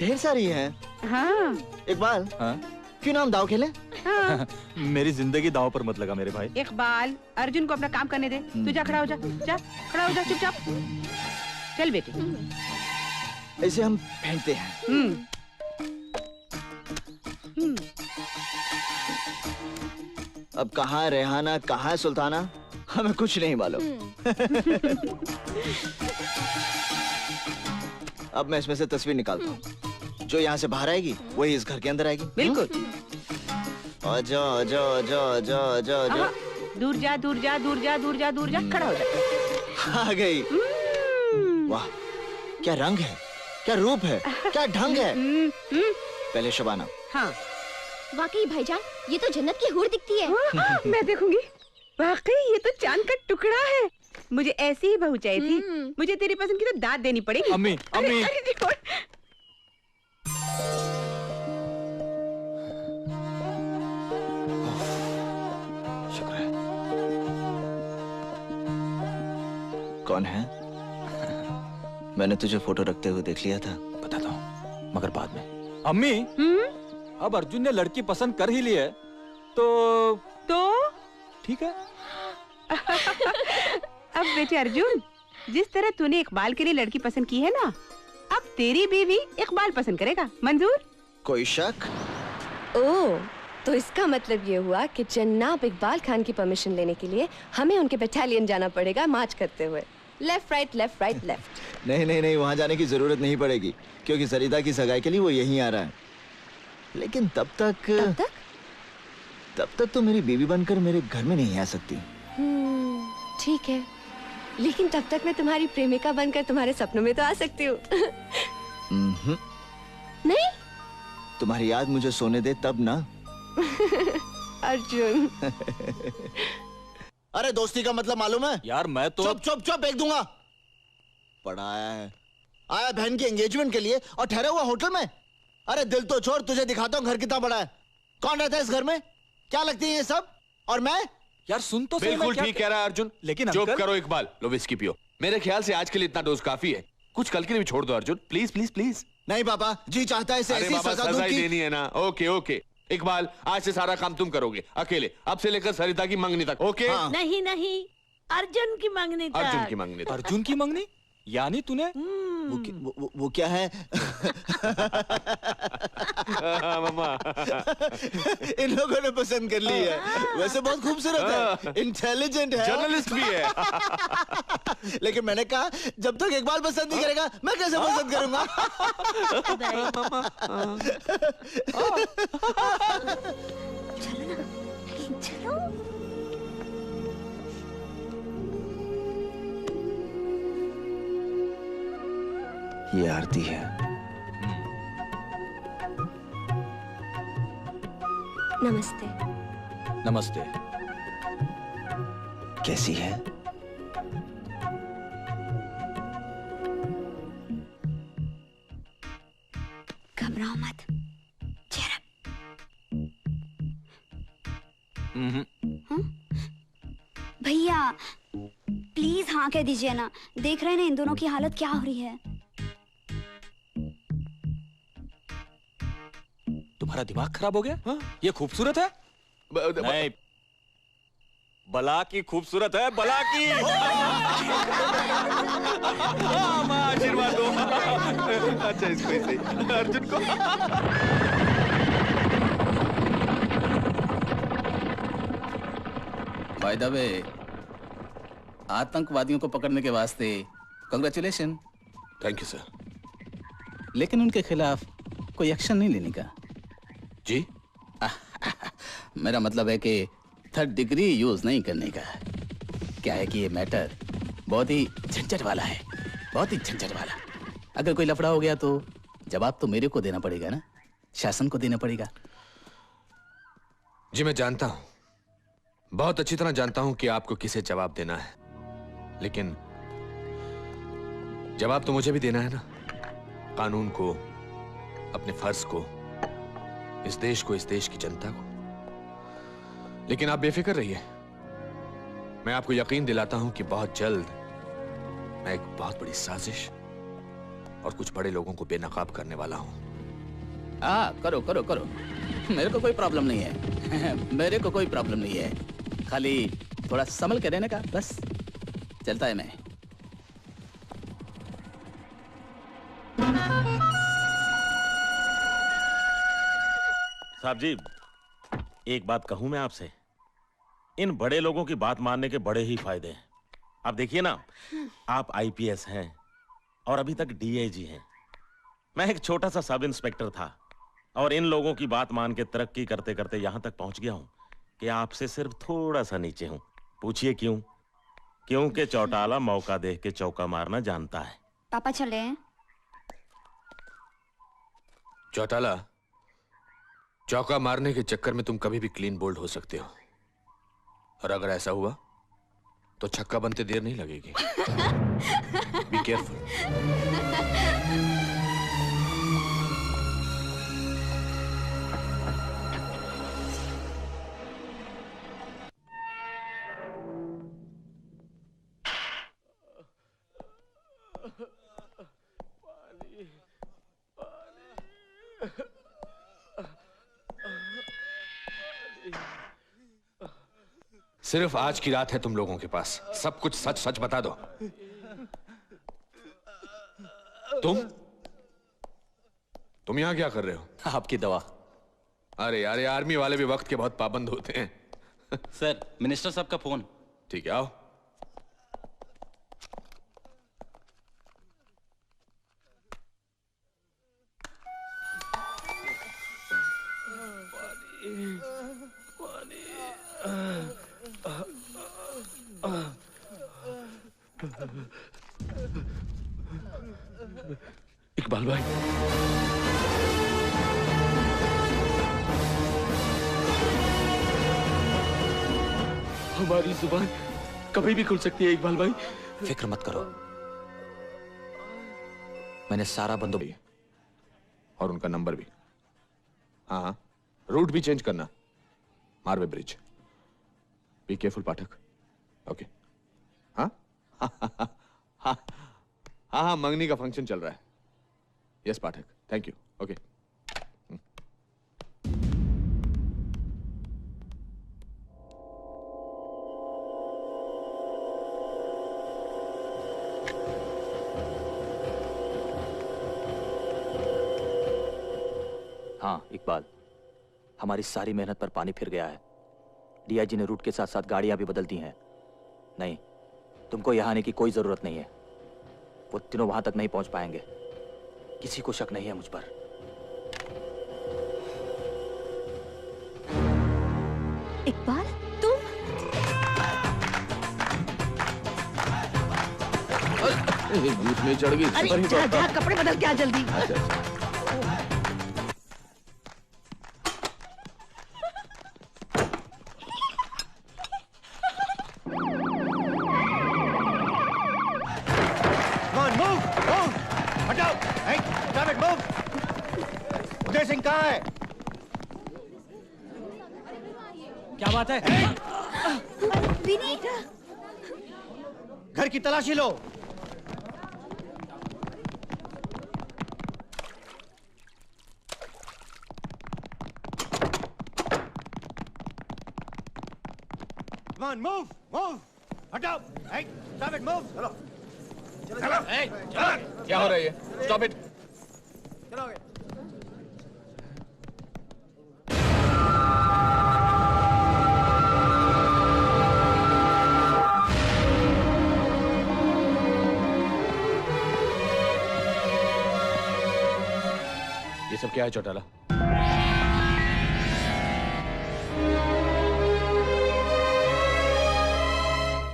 ढेर सारी हैं। हाँ। इकबाल, क्यों नाम दाव खेले? हाँ। मेरी जिंदगी दाव पर मत लगा मेरे भाई। इकबाल, अर्जुन को अपना काम करने दे। तू जा, खड़ा हो जा, जा खड़ा हो जा चुपचाप। चल बेटे। ऐसे हम फेंकते हैं। अब कहाँ रेहाना, कहाँ सुल्ताना, हमें कुछ नहीं मालूम। अब मैं इसमें से तस्वीर निकालता हूँ। जो यहाँ से बाहर आएगी वही इस घर के अंदर आएगी। बिल्कुल। जाओ जाओ जाओ जाओ जाओ जाओ। दूर जा दूर जा दूर जा दूर जा दूर जा, खड़ा हो जा। आ गई। वाह, क्या रंग है, क्या रूप है, क्या ढंग है। पहले शबाना। हाँ। वाकई भाईजान, ये तो जन्नत की हूर दिखती है। मैं देखूंगी। वाकई ये तो चांद का टुकड़ा है। मुझे ऐसी ही बहू चाहिए थी। मुझे तेरी पसंद की तो दाद देनी पड़ेगी। अम्मी, अम्मी। अरे देखो। शुक्र है। कौन है? मैंने तुझे फोटो रखते हुए देख लिया था। बताता हूँ, मगर बाद में। अम्मी, अब अर्जुन ने लड़की पसंद कर ही ली है, तो ठीक है। अब बेटे अर्जुन, जिस तरह तूने इकबाल के लिए लड़की पसंद की है ना, अब तेरी बीवी इकबाल पसंद करेगा। मंजूर? कोई शक? ओह, तो इसका मतलब ये हुआ कि जनाब इकबाल खान की परमिशन लेने के लिए हमें उनके बटालियन जाना पड़ेगा मार्च करते हुए। Left right left right left. नहीं नहीं नहीं, वहाँ जाने की जरूरत नहीं पड़ेगी, क्योंकि सरिता की सगाई के लिए वो यहीं आ रहा है। लेकिन तब तक तो मेरी बीवी बनकर मेरे घर में नहीं आ सकती। ठीक है, लेकिन तब तक मैं तुम्हारी प्रेमिका बनकर तुम्हारे सपनों में तो आ सकती हूँ। नहीं? तुम्हारी याद मुझे सोने दे तब ना। अर्जुन। अरे दोस्ती का मतलब मालूम है? यार मैं तो चुप चुप चुप, फेंक दूंगा। पड़ा आया बहन की एंगेजमेंट के लिए और ठहरा हुआ होटल में। अरे दिल तो छोड़, तुझे दिखाता हूँ घर कितना बड़ा है। कौन रहता है इस घर में? क्या लगती है ये सब? और मैं? यार सुन तो बिल्कुल ठीक कह रहा है अर्जुन। लेकिन चुप अंकल... करो इकबाल, लो विस्की पियो। मेरे ख्याल से आज के लिए इतना डोज काफी है। कुछ कल के लिए भी छोड़ दो अर्जुन, प्लीज प्लीज प्लीज। नहीं पापा जी चाहता है इसे ऐसी सजा दूं कि... देनी है ना। ओके ओके इकबाल, आज से सारा काम तुम करोगे अकेले, अब से लेकर सरिता की मंगनी तक। ओके? नहीं नहीं, अर्जुन की मंगनी तक। अर्जुन की मंगनी तक। अर्जुन की मंगनी? यानी तूने वो क्या है? मामा। इन लोगों ने पसंद कर ली है। वैसे बहुत खूबसूरत है, इंटेलिजेंट है, जर्नलिस्ट भी है। लेकिन मैंने कहा जब तक इकबाल पसंद नहीं करेगा मैं कैसे पसंद करूंगा। चलो। ये आरती है। नमस्ते। नमस्ते। कैसी है? घबराओ मत। भैया प्लीज हाँ कह दीजिए ना, देख रहे हैं ना इन दोनों की हालत क्या हो रही है। तुम्हारा दिमाग खराब हो गया? हाँ? ये खूबसूरत है? नहीं, बला की खूबसूरत है, बला की। माँ आशीर्वाद दो। अच्छा इसको ऐसे अर्जुन को। बाय द वे, आतंकवादियों को पकड़ने के वास्ते कांग्रेचुलेशन। Thank you sir. लेकिन उनके खिलाफ कोई एक्शन नहीं लेने का। जी? मेरा मतलब है कि 3rd डिग्री यूज नहीं करने का। क्या है कि ये मैटर बहुत ही झंझट वाला है, बहुत ही झंझट वाला। अगर कोई लफड़ा हो गया तो जवाब तो मेरे को देना पड़ेगा ना, शासन को देना पड़ेगा। जी मैं जानता हूं, बहुत अच्छी तरह जानता हूं कि आपको किसे जवाब देना है, लेकिन जवाब तो मुझे भी देना है ना। कानून को, अपने फर्ज को, इस देश को, इस देश की जनता को। लेकिन आप बेफिक्र रहिए, मैं आपको यकीन दिलाता हूं कि बहुत जल्द मैं एक बहुत बड़ी साजिश और कुछ बड़े लोगों को बेनकाब करने वाला हूं। करो करो करो, मेरे को कोई प्रॉब्लम नहीं है। मेरे को कोई प्रॉब्लम नहीं है, खाली थोड़ा संभल के रहने का बस। चलता है मैं। साहब जी, एक बात कहूं मैं आपसे, इन बड़े लोगों की बात मानने के बड़े ही फायदे हैं। आप देखिए ना, आप आईपीएस हैं और अभी तक डीआईजी हैं। मैं एक छोटा सा सब इंस्पेक्टर था और इन लोगों की बात मान के तरक्की करते करते यहां तक पहुंच गया हूं कि आपसे सिर्फ थोड़ा सा नीचे हूं। पूछिए क्यों? क्योंकि चौटाला मौका देख के चौका मारना जानता है। पापा चले हैं? चौटाला, चौका मारने के चक्कर में तुम कभी भी क्लीन बोल्ड हो सकते हो, और अगर ऐसा हुआ तो छक्का बनते देर नहीं लगेगी। Be careful. सिर्फ आज की रात है तुम लोगों के पास, सब कुछ सच सच बता दो। तुम यहां क्या कर रहे हो? आपकी दवा। अरे यार, ये आर्मी वाले भी वक्त के बहुत पाबंद होते हैं। सर, मिनिस्टर साहब का फोन। ठीक है, आओ। इकबाल भाई, हमारी जुबान कभी भी खुल सकती है इकबाल भाई। फिक्र मत करो, मैंने सारा बंदोबस्त और उनका नंबर भी। हाँ, रूट भी चेंज करना, Marve bridge. Be careful Pathak. Okay. हाँ हाँ हाँ, मंगनी का फंक्शन चल रहा है। Yes Pathak, thank you. Okay. हाँ इकबाल, हमारी सारी मेहनत पर पानी फिर गया है। डीआईजी ने रूट के साथ साथ गाड़ियां भी बदल दी हैं। नहीं, तुमको यहाँ आने की कोई जरूरत नहीं है। वो तीनों वहां तक नहीं पहुंच पाएंगे। किसी को शक नहीं है मुझ पर। इकबाल, तुम? बीच में चढ़ गई। अरे जा जा, कपड़े बदल के आ जल्दी। हटाओ! Hey, stop it, move! Uday Singh कहाँ है? क्या बात है? विनीत! घर की तलाशी लो। Come on, move, move! हटाओ! Hey, stop it, move! चलो, चलो, Hey, चलो! क्या हो रहा है ये? Stop it! चलो आगे। ये सब क्या है चौटाला?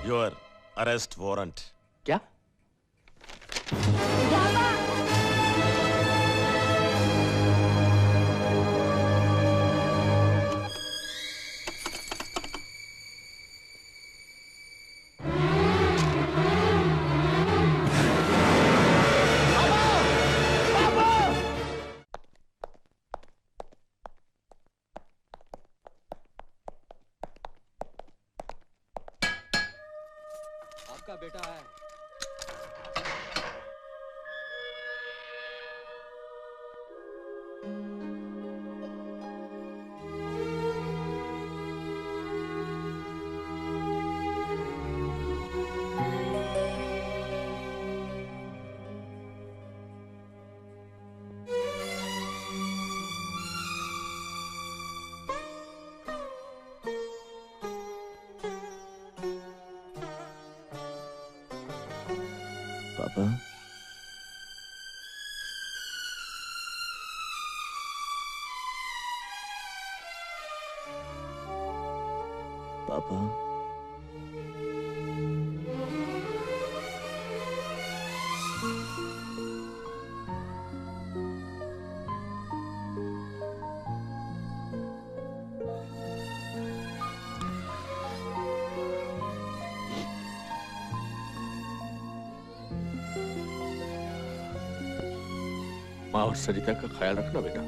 Your arrest warrant. क्या? आपका बेटा है। पापा, पापा, माँ और सरिता का ख्याल रखना बेटा।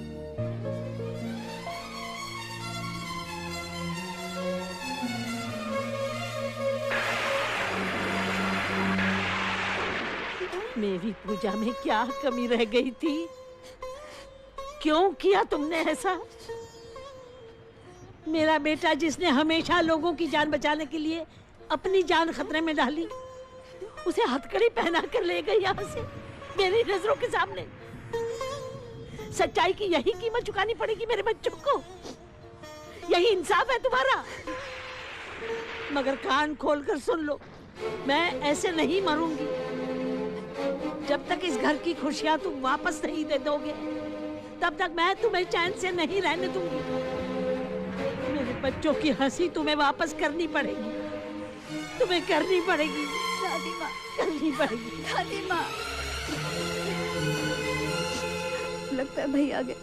मेरी पूजा में क्या कमी रह गई थी? क्यों किया तुमने ऐसा? मेरा बेटा जिसने हमेशा लोगों की जान बचाने के लिए अपनी जान खतरे में डाली, उसे हथकड़ी पहना कर ले गई यहाँ से मेरी नजरों के सामने। सच्चाई की यही कीमत चुकानी पड़ेगी मेरे बच्चों को। यही इंसाफ है तुम्हारा। मगर कान खोलकर सुन लो, मैं ऐसे नहीं मरूंगी जब तक इस घर की खुशियां तुम वापस नहीं दे दोगे। तब तक मैं तुम्हें चैन से नहीं रहने दूंगी। मेरे बच्चों की हंसी तुम्हें वापस करनी पड़ेगी। तुम्हें करनी पड़ेगी दादी माँ, करनी पड़ेगी दादी माँ। लगता है भाई आ गए।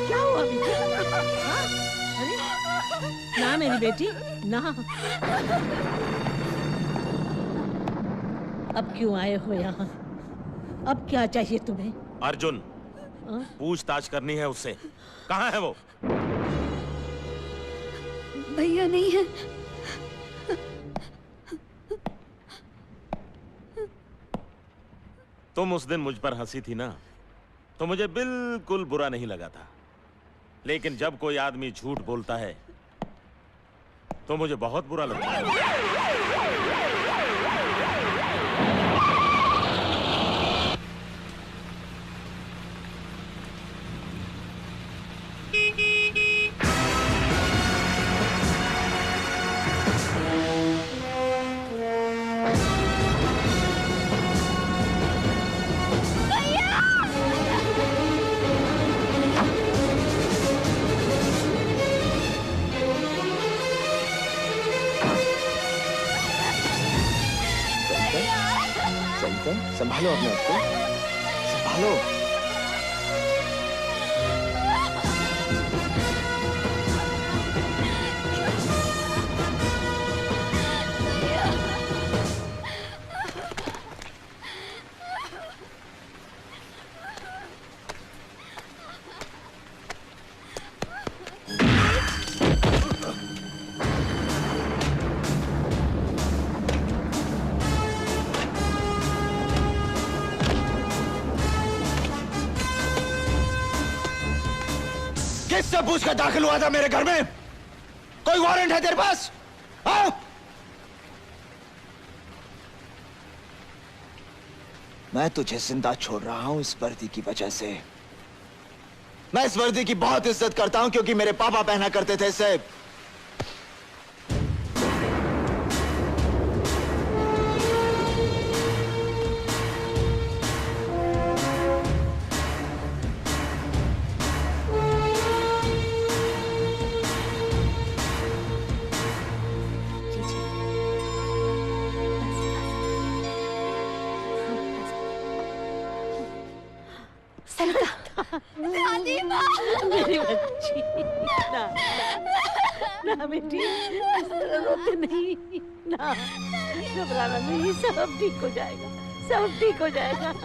क्या हुआ बेटी? हाँ? अरे ना मेरी बेटी ना। अब क्यों आए हो यहाँ? अब क्या चाहिए तुम्हें? अर्जुन, पूछताछ करनी है उससे। कहाँ है वो? भैया नहीं है। तुम उस दिन मुझ पर हंसी थी ना, तो मुझे बिल्कुल बुरा नहीं लगा था। लेकिन जब कोई आदमी झूठ बोलता है तो मुझे बहुत बुरा लगता है। संभालो अपने आप को, संभालो। किससे पूछ कर दाखिल हुआ था मेरे घर में? कोई वारंट है तेरे पास? हाँ? मैं तुझे जिंदा छोड़ रहा हूं इस वर्दी की वजह से। मैं इस वर्दी की बहुत इज्जत करता हूं क्योंकि मेरे पापा पहना करते थे इसे। मेरी बच्ची, ना ना ना बेटी, इस तरह रोते नहीं, ना घबराना नहीं, सब ठीक हो जाएगा, सब ठीक हो जाएगा। ना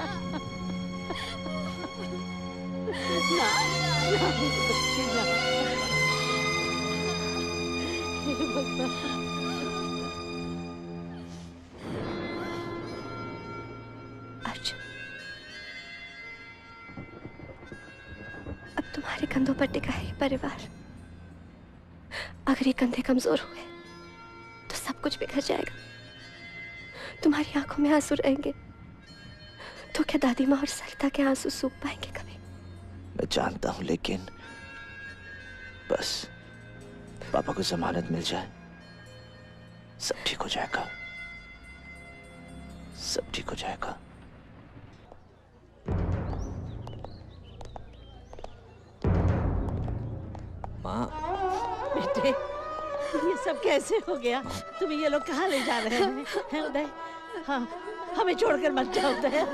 ना मेरी बच्ची, ना। हे भगवान। तुम्हारे कंधों पर टिका है ये परिवार। अगर ये कंधे कमजोर हुए तो सब कुछ बिखर जाएगा। तुम्हारी आंखों में आंसू रहेंगे तो क्या दादी माँ और सरिता के आंसू सूख पाएंगे कभी? मैं जानता हूं, लेकिन बस पापा को जमानत मिल जाए, सब ठीक हो जाएगा, सब ठीक हो जाएगा। माँ, बेटे, ये सब कैसे हो गया? तुम्हें ये लोग कहाँ ले जा रहे हैं उदय? हाँ, हमें छोड़कर मत जाओ उदय।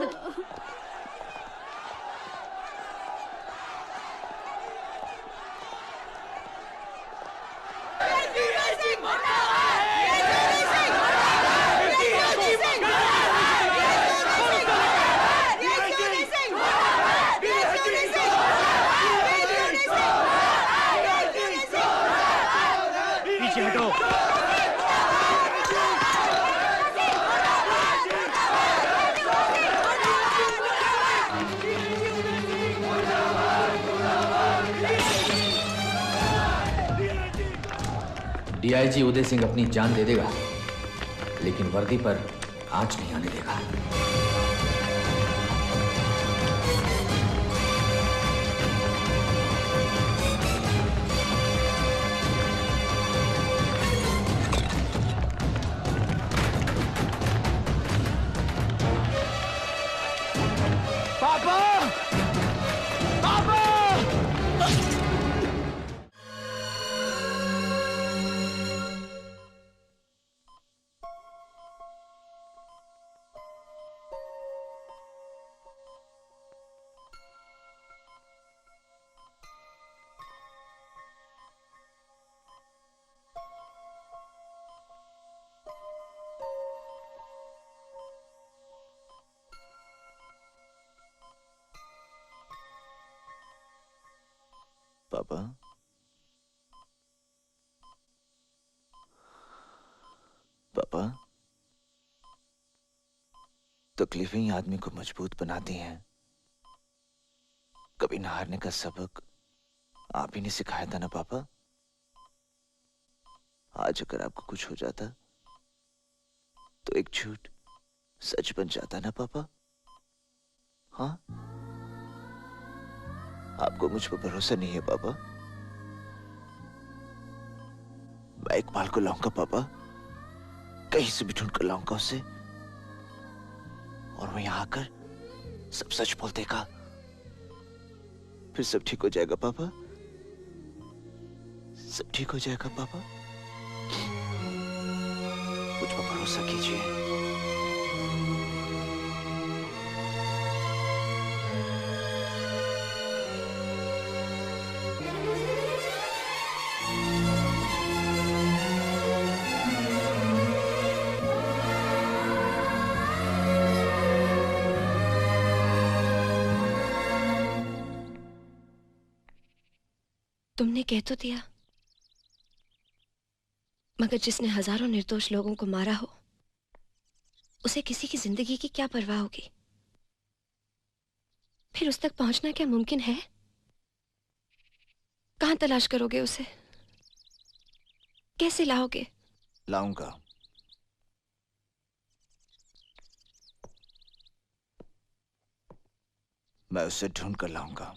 डीआईजी उदय सिंह अपनी जान दे देगा, लेकिन वर्दी पर आंच नहीं आने देगा। पापा! पापा! पापा, पापा, तकलीफें ही आदमी को मजबूत बनाती हैं। कभी न हारने का सबक आप ही ने सिखाया था ना पापा। आज अगर आपको कुछ हो जाता तो एक झूठ सच बन जाता ना पापा। हाँ, आपको मुझ पर भरोसा नहीं है पापा। मैं इकबाल को लाऊंगा पापा, कहीं से भी ढूंढ कर लाऊंगा उसे, और वो यहां आकर सब सच बोल देगा। फिर सब ठीक हो जाएगा पापा, सब ठीक हो जाएगा पापा। मुझ पर भरोसा कीजिए। तुमने कह तो दिया, मगर जिसने हजारों निर्दोष लोगों को मारा हो, उसे किसी की जिंदगी की क्या परवाह होगी? फिर उस तक पहुंचना क्या मुमकिन है? कहां तलाश करोगे उसे? कैसे लाओगे? लाऊंगा। मैं उसे ढूंढ कर लाऊंगा।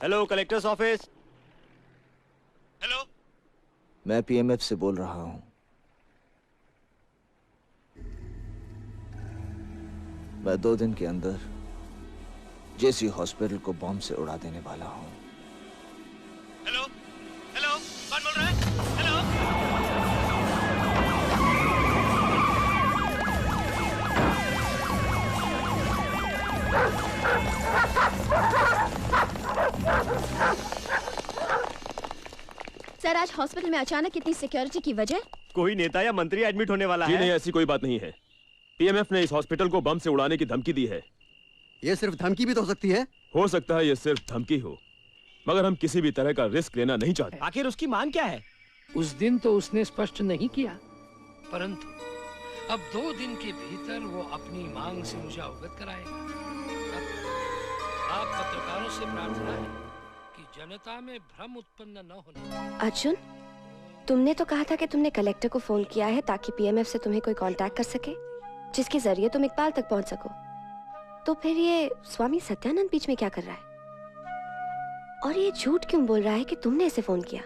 Hello, collectors office. हेलो, मैं पीएमएफ से बोल रहा हूं। मैं 2 दिन के अंदर जेसी हॉस्पिटल को बॉम्ब से उड़ा देने वाला हूं। हेलो, हेलो, कौन बोल रहा है? हेलो। सर, आज हॉस्पिटल में अचानक इतनी सिक्योरिटी की वजह? कोई नेता या मंत्री एडमिट होने वाला जी है? नहीं, ऐसी कोई बात नहीं है। पीएमएफ ने इस हॉस्पिटल को बम से उड़ाने की धमकी दी है। ये सिर्फ धमकी भी तो हो सकती है। हो सकता है ये सिर्फ धमकी हो, मगर हम किसी भी तरह का रिस्क लेना नहीं चाहते। आखिर उसकी मांग क्या है? उस दिन तो उसने स्पष्ट नहीं किया, परंतु अब 2 दिन के भीतर वो अपनी मांग से मुझे अवगत कराएगा। आप पत्रकारों से प्रार्थना है कि जनता में भ्रम उत्पन्न न होने। अर्जुन, तुमने तो कहा था कि तुमने कलेक्टर को फोन किया है ताकि पीएमएफ से तुम्हें कोई कांटेक्ट कर सके, जिसके जरिए तुम इकबाल तक पहुंच सको। तो फिर ये स्वामी सत्यानंद बीच में क्या कर रहा है? और ये झूठ क्यों बोल रहा है कि तुमने इसे फोन किया?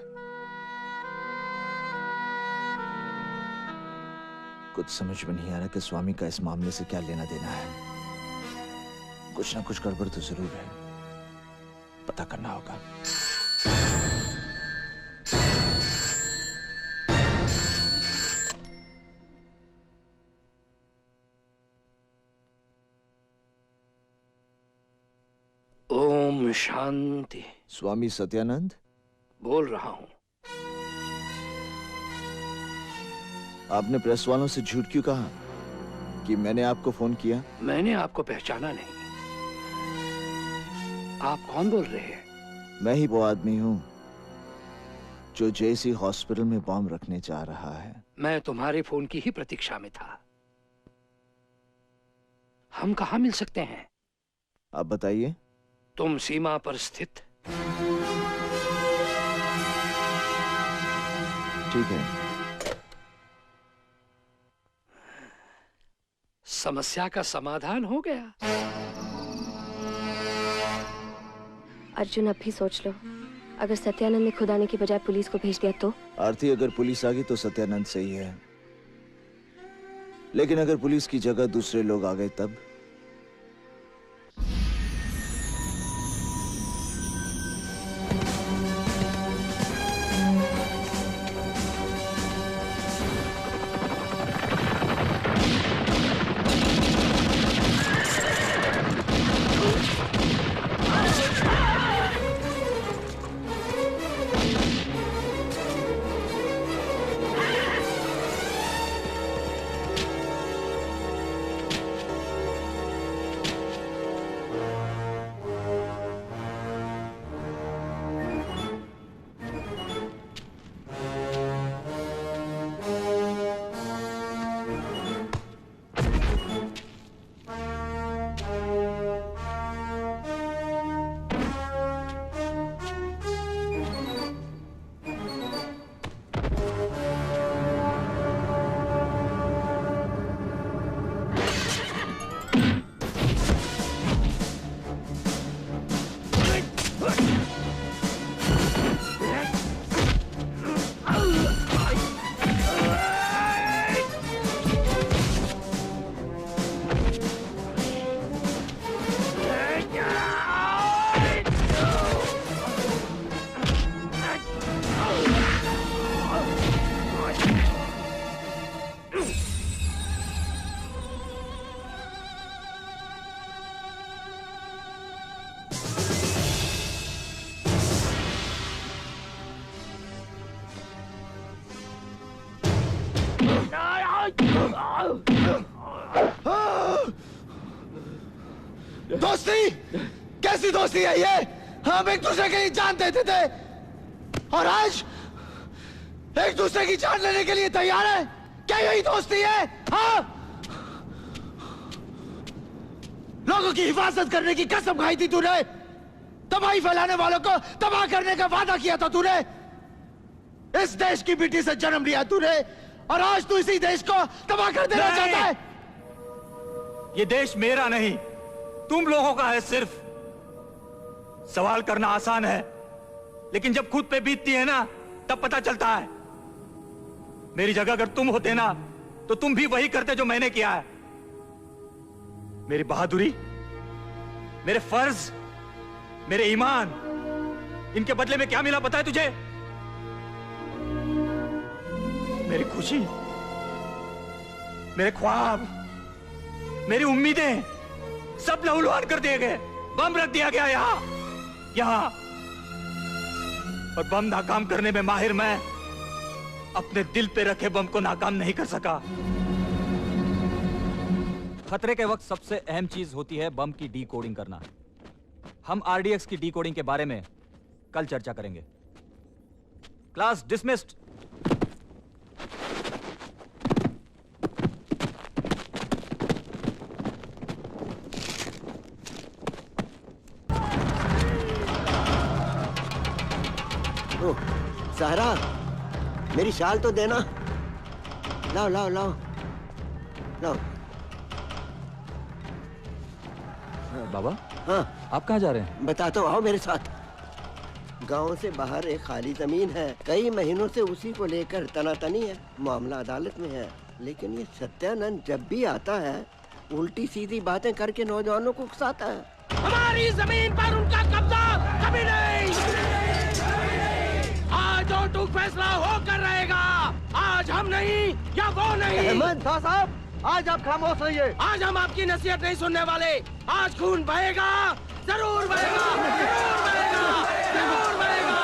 कुछ समझ में नहीं आ रहा कि स्वामी का इस मामले से क्या लेना देना है। कुछ ना कुछ गड़बड़ तो जरूर है, पता करना होगा। ओम शांति। स्वामी सत्यानंद बोल रहा हूँ। आपने प्रेस वालों से झूठ क्यों कहा कि मैंने आपको फोन किया? मैंने आपको पहचाना नहीं। आप कौन बोल रहे हैं? मैं ही वो आदमी हूँ जो जेसी हॉस्पिटल में बॉम्ब रखने जा रहा है। मैं तुम्हारे फोन की ही प्रतीक्षा में था। हम कहाँ मिल सकते हैं? आप बताइए। तुम सीमा पर स्थित। ठीक है। समस्या का समाधान हो गया। अर्जुन, अब भी सोच लो, अगर सत्यानंद ने खुद आने की बजाय पुलिस को भेज दिया तो? आरती, अगर पुलिस आ गई तो सत्यानंद सही है, लेकिन अगर पुलिस की जगह दूसरे लोग आ गए तब? दोस्ती? कैसी दोस्ती है ये? हम एक दूसरे के लिए जान देते थे और आज एक दूसरे की जान लेने के लिए तैयार है। क्या यही दोस्ती है? हाँ? लोगों की हिफाजत करने की कसम खाई थी तूने, तबाही फैलाने वालों को तबाह करने का वादा किया था तूने, इस देश की मिट्टी से जन्म लिया तूने और आज तू इसी देश को तबाह कर देना चाहता है। ये देश मेरा नहीं, तुम लोगों का है सिर्फ। सवाल करना आसान है, लेकिन जब खुद पे बीतती है ना, तब पता चलता है। मेरी जगह अगर तुम होते ना, तो तुम भी वही करते जो मैंने किया है। मेरी बहादुरी, मेरे फर्ज, मेरे ईमान, इनके बदले में क्या मिला पता है तुझे? मेरी खुशी, मेरे ख्वाब, मेरी उम्मीदें सब लहूलुहान कर दिए गए। बम रख दिया गया यहाँ और बम नाकाम करने में माहिर मैं अपने दिल पे रखे बम को नाकाम नहीं कर सका। खतरे के वक्त सबसे अहम चीज होती है बम की डी कोडिंग करना। हम आरडीएक्स की डी कोडिंग के बारे में कल चर्चा करेंगे। Class dismissed. सहरा, मेरी शाल तो देना। लाओ लाओ लाओ लाओ। बाबा, हाँ आप कहाँ जा रहे हैं? बता तो आओ मेरे साथ। गांव से बाहर एक खाली जमीन है, कई महीनों से उसी को लेकर तनातनी है। मामला अदालत में है, लेकिन ये सत्यानंद जब भी आता है उल्टी सीधी बातें करके नौजवानों को उकसाता है। हमारी जमीन पर उनका कब्जा कभी नहीं। आज और फैसला होकर रहेगा। आज हम नहीं या वो नहीं। अहमद साहब, आज आप खामोश रहिए। आज हम आपकी नसीहत नहीं सुनने वाले। आज खून बहेगा, जरूर बहेगा, जरूर बहेगा, जरूर बहेगा,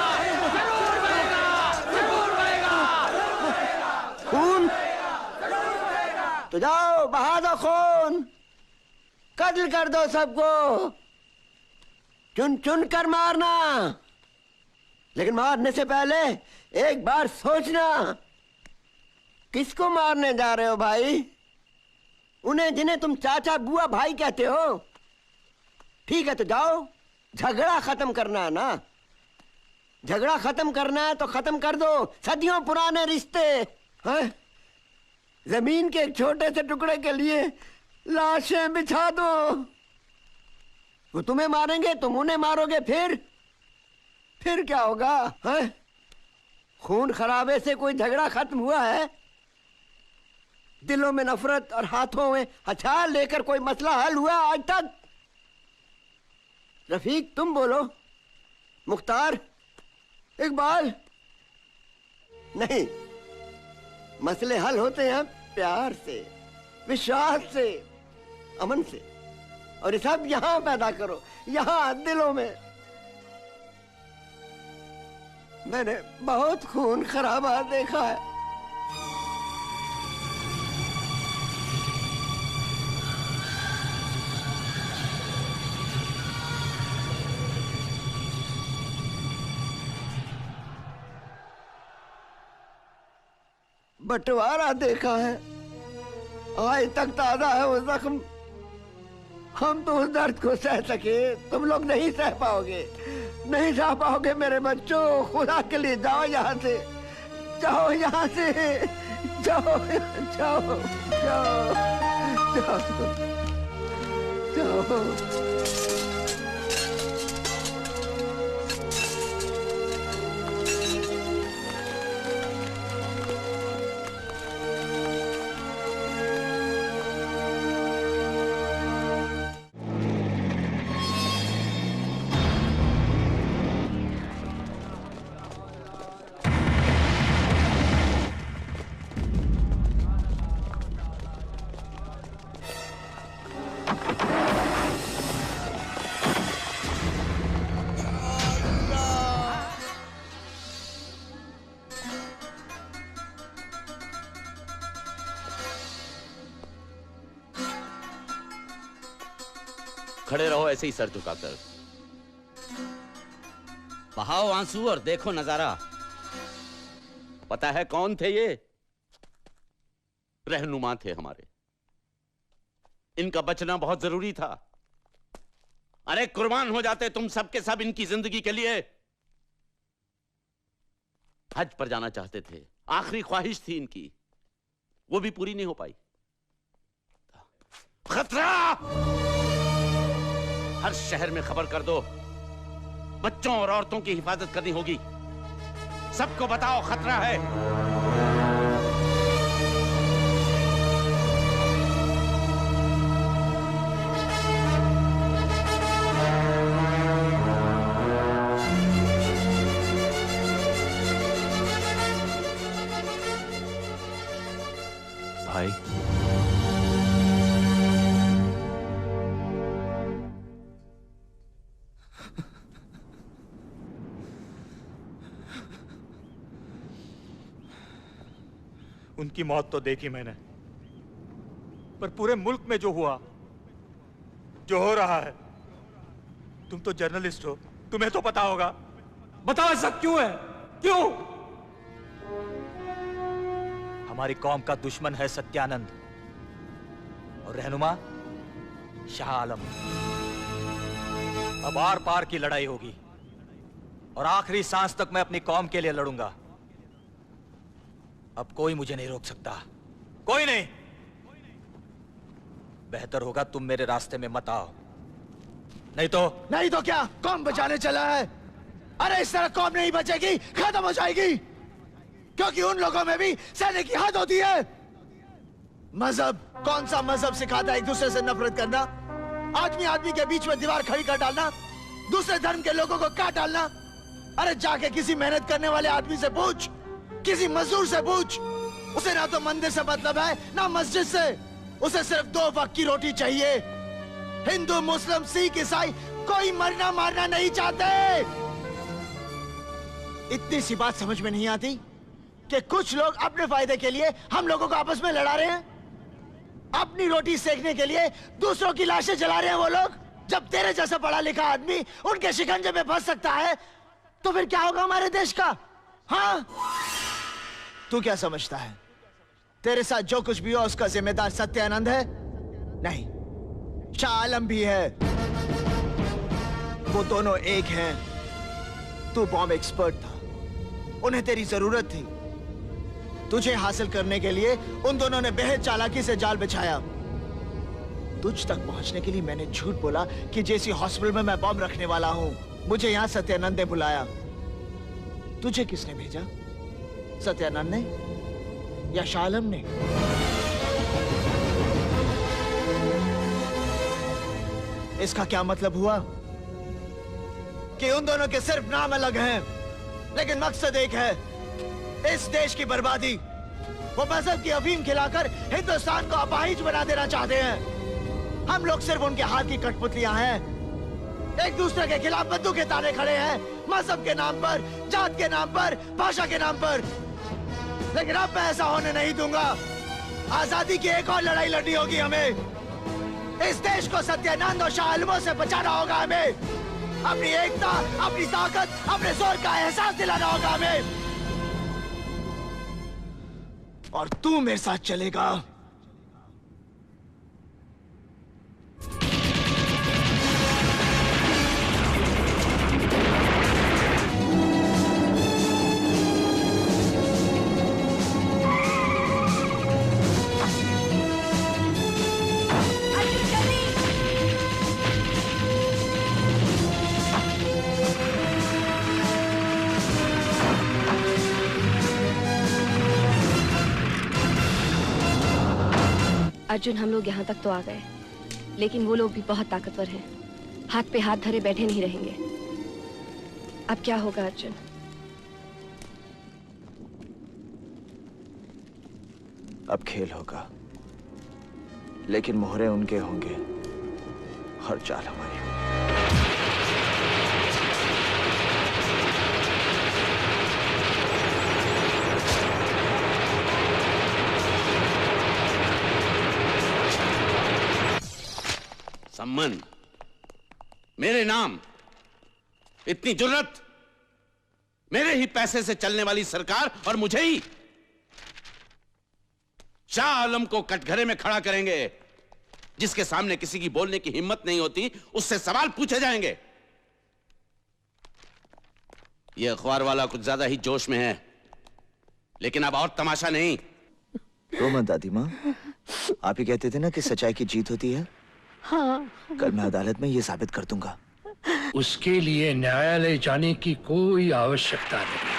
जरूर बहेगा, जरूर बहेगा। खून तो जाओ बहा दो खून, कत्ल कर दो सबको, चुन चुन कर मारना, लेकिन मारने से पहले एक बार सोचना किसको मारने जा रहे हो भाई? उन्हें जिन्हें तुम चाचा बुआ भाई कहते हो। ठीक है तो जाओ, झगड़ा खत्म करना है ना? झगड़ा खत्म करना है तो खत्म कर दो सदियों पुराने रिश्ते। हैं? जमीन के एक छोटे से टुकड़े के लिए लाशें बिछा दो। वो तुम्हें मारेंगे, तुम उन्हें मारोगे, फिर क्या होगा? हैं? खून खराबे से कोई झगड़ा खत्म हुआ है? दिलों में नफरत और हाथों में हथियार लेकर कोई मसला हल हुआ आज तक? रफीक तुम बोलो, मुख्तार, इकबाल। नहीं, मसले हल होते हैं प्यार से, विश्वास से, अमन से, और ये सब यहां पैदा करो, यहां दिलों में। मैंने बहुत खून खराबा देखा है। बंटवारा देखा है, आज तक ताजा है वो जख्म। हम तो उस दर्द को सह सके, तुम लोग नहीं सह पाओगे, नहीं सह पाओगे मेरे बच्चों। खुदा के लिए जाओ यहाँ से, जाओ यहाँ से, जाओ जाओ जाओ जाओ जाओ। खड़े रहो ऐसे ही सर झुकाकर। बहाओ आंसू और देखो नजारा। पता है कौन थे ये? रहनुमा थे हमारे। इनका बचना बहुत जरूरी था। अरे कुर्बान हो जाते तुम सबके सब इनकी जिंदगी के लिए। हज पर जाना चाहते थे, आखिरी ख्वाहिश थी इनकी, वो भी पूरी नहीं हो पाई। खतरा! हर शहर में खबर कर दो, बच्चों और औरतों की हिफाजत करनी होगी। सबको बताओ खतरा है। भाई, उनकी मौत तो देखी मैंने, पर पूरे मुल्क में जो हुआ, जो हो रहा है, तुम तो जर्नलिस्ट हो, तुम्हें तो पता होगा। बताओ ऐसा क्यों है? क्यों? हमारी कौम का दुश्मन है सत्यानंद और रहनुमा शाह आलम। अब आर पार की लड़ाई होगी और आखिरी सांस तक मैं अपनी कौम के लिए लड़ूंगा। अब कोई मुझे नहीं रोक सकता, कोई नहीं। बेहतर होगा तुम मेरे रास्ते में मत आओ, नहीं तो क्या कौम बचाने चला है? अरे इस तरह कौम नहीं बचेगी, खत्म हो जाएगी। क्योंकि उन लोगों में भी सहने की हद होती है। मजहब, कौन सा मजहब सिखाता है एक दूसरे से नफरत करना? आदमी आदमी के बीच में दीवार खड़ी कर डालना, दूसरे धर्म के लोगों को काट डालना। अरे जाके किसी मेहनत करने वाले आदमी से पूछ, किसी मजदूर से पूछ, उसे ना तो मंदिर से मतलब है ना मस्जिद से। उसे सिर्फ 2 वक्त की रोटी चाहिए। हिंदू, मुस्लिम, सिख, ईसाई कोई मरना मारना नहीं चाहते। इतनी सी बात समझ में नहीं आती कि कुछ लोग अपने फायदे के लिए हम लोगों को आपस में लड़ा रहे हैं। अपनी रोटी सेकने के लिए दूसरों की लाशें जला रहे हैं वो लोग। जब तेरे जैसा पढ़ा लिखा आदमी उनके शिकंजे में फंस सकता है तो फिर क्या होगा हमारे देश का? हाँ, तू क्या समझता है तेरे साथ जो कुछ भी हो उसका जिम्मेदार सत्यानंद है? नहीं, शाह आलम भी है। वो दोनों एक हैं। तू बॉम्ब एक्सपर्ट था, उन्हें तेरी जरूरत थी। तुझे हासिल करने के लिए उन दोनों ने बेहद चालाकी से जाल बिछाया। तुझ तक पहुंचने के लिए मैंने झूठ बोला कि जेसी हॉस्पिटल में मैं बॉम्ब रखने वाला हूं। मुझे यहां सत्यानंद ने बुलाया। तुझे किसने भेजा? सत्यानंद ने या शाह आलम ने? इसका क्या मतलब हुआ कि उन दोनों के सिर्फ नाम अलग हैं, लेकिन मकसद एक है, इस देश की बर्बादी। वो मजहब की अफीम खिलाकर हिंदुस्तान को अपाहिज बना देना चाहते हैं। हम लोग सिर्फ उनके हाथ की कठपुतलियां हैं। एक दूसरे के खिलाफ बंदूकें ताने खड़े हैं, मजहब के नाम पर, जात के नाम पर, भाषा के नाम पर। लेकिन अब मैं ऐसा होने नहीं दूंगा। आजादी की एक और लड़ाई लड़नी होगी हमें। इस देश को सत्यानंद और शाह आलमों से बचाना होगा हमें। अपनी एकता, अपनी ताकत, अपने जोर का एहसास दिलाना होगा हमें। और तू मेरे साथ चलेगा। अर्जुन, हम लोग यहाँ तक तो आ गए, लेकिन वो लोग भी बहुत ताकतवर हैं। हाथ पे हाथ धरे बैठे नहीं रहेंगे। अब क्या होगा अर्जुन? अब खेल होगा, लेकिन मोहरे उनके होंगे और चाल हमारी होगी। सम्मन, मेरे नाम इतनी जुर्रत, मेरे ही पैसे से चलने वाली सरकार और मुझे ही शाह आलम को कटघरे में खड़ा करेंगे, जिसके सामने किसी की बोलने की हिम्मत नहीं होती, उससे सवाल पूछे जाएंगे। यह अखबार वाला कुछ ज्यादा ही जोश में है, लेकिन अब और तमाशा नहीं। रो मत दादी माँ, आप ही कहते थे ना कि सच्चाई की जीत होती है। हाँ। कल मैं अदालत में ये साबित कर दूंगा। उसके लिए न्यायालय जाने की कोई आवश्यकता नहीं।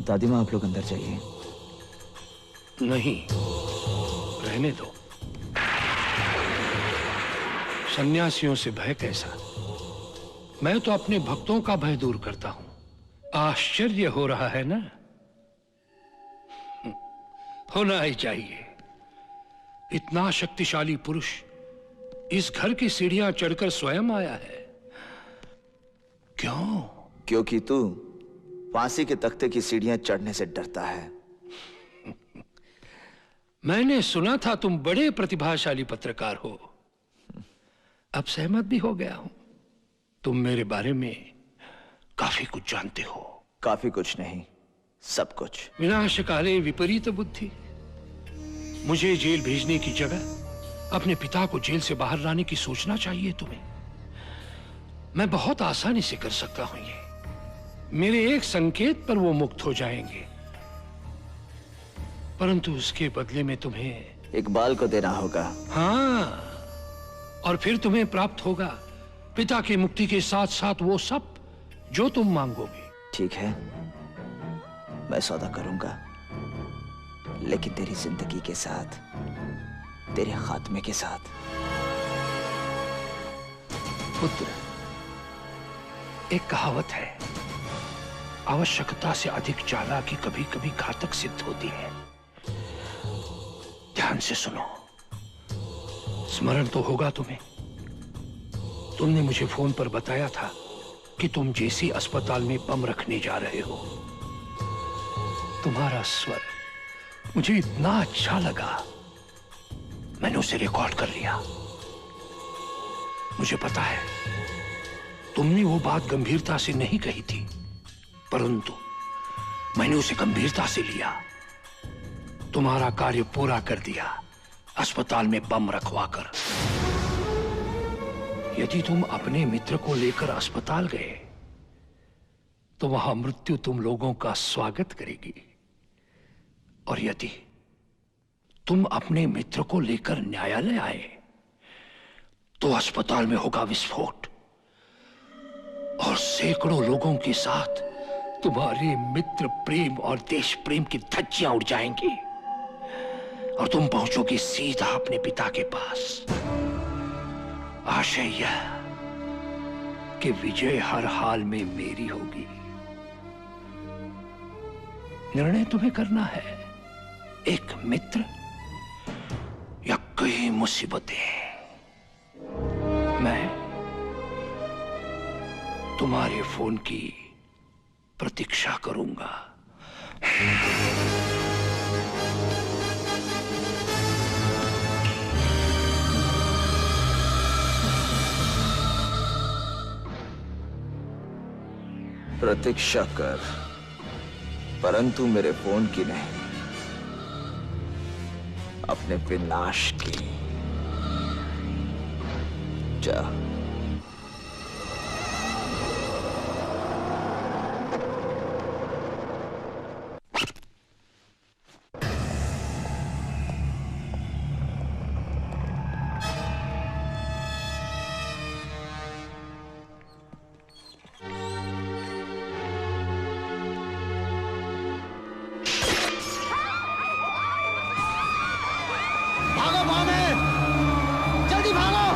दादी माँ, आप लोग अंदर जाइए। नहीं, रहने दो। सन्यासियों से भय कैसा? मैं तो अपने भक्तों का भय दूर करता हूं। आश्चर्य हो रहा है ना? होना ही चाहिए। इतना शक्तिशाली पुरुष इस घर की सीढ़ियां चढ़कर स्वयं आया है। क्यों? क्योंकि तू फांसी के तख्ते की सीढ़ियां चढ़ने से डरता है। मैंने सुना था तुम बड़े प्रतिभाशाली पत्रकार हो। अब सहमत भी हो गया हूं। तुम मेरे बारे में काफी कुछ जानते हो। काफी कुछ नहीं, सब कुछ। विनाशकाले विपरीत बुद्धि। मुझे जेल भेजने की जगह अपने पिता को जेल से बाहर लाने की सोचना चाहिए तुम्हें। मैं बहुत आसानी से कर सकता हूं ये। मेरे एक संकेत पर वो मुक्त हो जाएंगे, परंतु उसके बदले में तुम्हें इकबाल को देना होगा। हाँ, और फिर तुम्हें प्राप्त होगा पिता की मुक्ति के साथ साथ वो सब जो तुम मांगोगे। ठीक है, मैं सौदा करूंगा, लेकिन तेरी जिंदगी के साथ, तेरे खात्मे के साथ। पुत्र, एक कहावत है, आवश्यकता से अधिक चालाकी कभी कभी घातक सिद्ध होती है। ध्यान से सुनो। स्मरण तो होगा तुम्हें, तुमने मुझे फोन पर बताया था कि तुम जेसी अस्पताल में बम रखने जा रहे हो। तुम्हारा स्वर मुझे इतना अच्छा लगा, मैंने उसे रिकॉर्ड कर लिया। मुझे पता है तुमने वो बात गंभीरता से नहीं कही थी, परंतु मैंने उसे गंभीरता से लिया। तुम्हारा कार्य पूरा कर दिया, अस्पताल में बम रखवाकर। यदि तुम अपने मित्र को लेकर अस्पताल गए तो वहां मृत्यु तुम लोगों का स्वागत करेगी, और यदि तुम अपने मित्र को लेकर न्यायालय आए तो अस्पताल में होगा विस्फोट, और सैकड़ों लोगों के साथ तुम्हारे मित्र प्रेम और देश प्रेम की धज्जियां उड़ जाएंगी, और तुम पहुंचोगे सीधा अपने पिता के पास। आशय यह कि विजय हर हाल में मेरी होगी। निर्णय तुम्हें करना है, एक मित्र या कई मुसीबतें। मैं तुम्हारे फोन की प्रतीक्षा करूंगा। प्रतीक्षा कर, परंतु मेरे फोन की नहीं, अपने विनाश की। जा। भागो भागे, जल्दी भागो।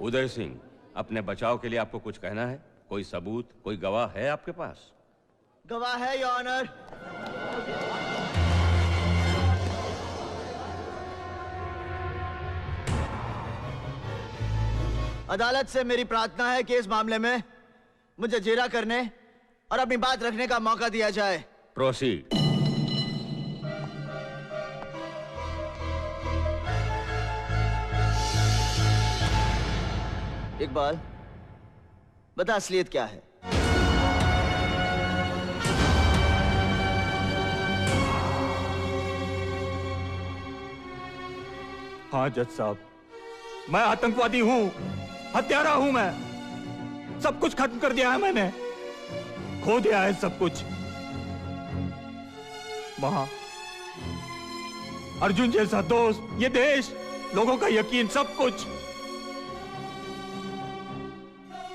उदय सिंह, अपने बचाव के लिए आपको कुछ कहना है? कोई सबूत, कोई गवाह है आपके पास? गवाह है योर ऑनर। अदालत से मेरी प्रार्थना है कि इस मामले में मुझे जिरह करने और अपनी बात रखने का मौका दिया जाए। प्रोसीड। इकबाल, बता असलियत क्या है? हाँ जज साहब, मैं आतंकवादी हूं, हत्यारा हूं मैं। सब कुछ खत्म कर दिया है मैंने, खो दिया है सब कुछ। वहां अर्जुन जैसा दोस्त, ये देश, लोगों का यकीन, सब कुछ।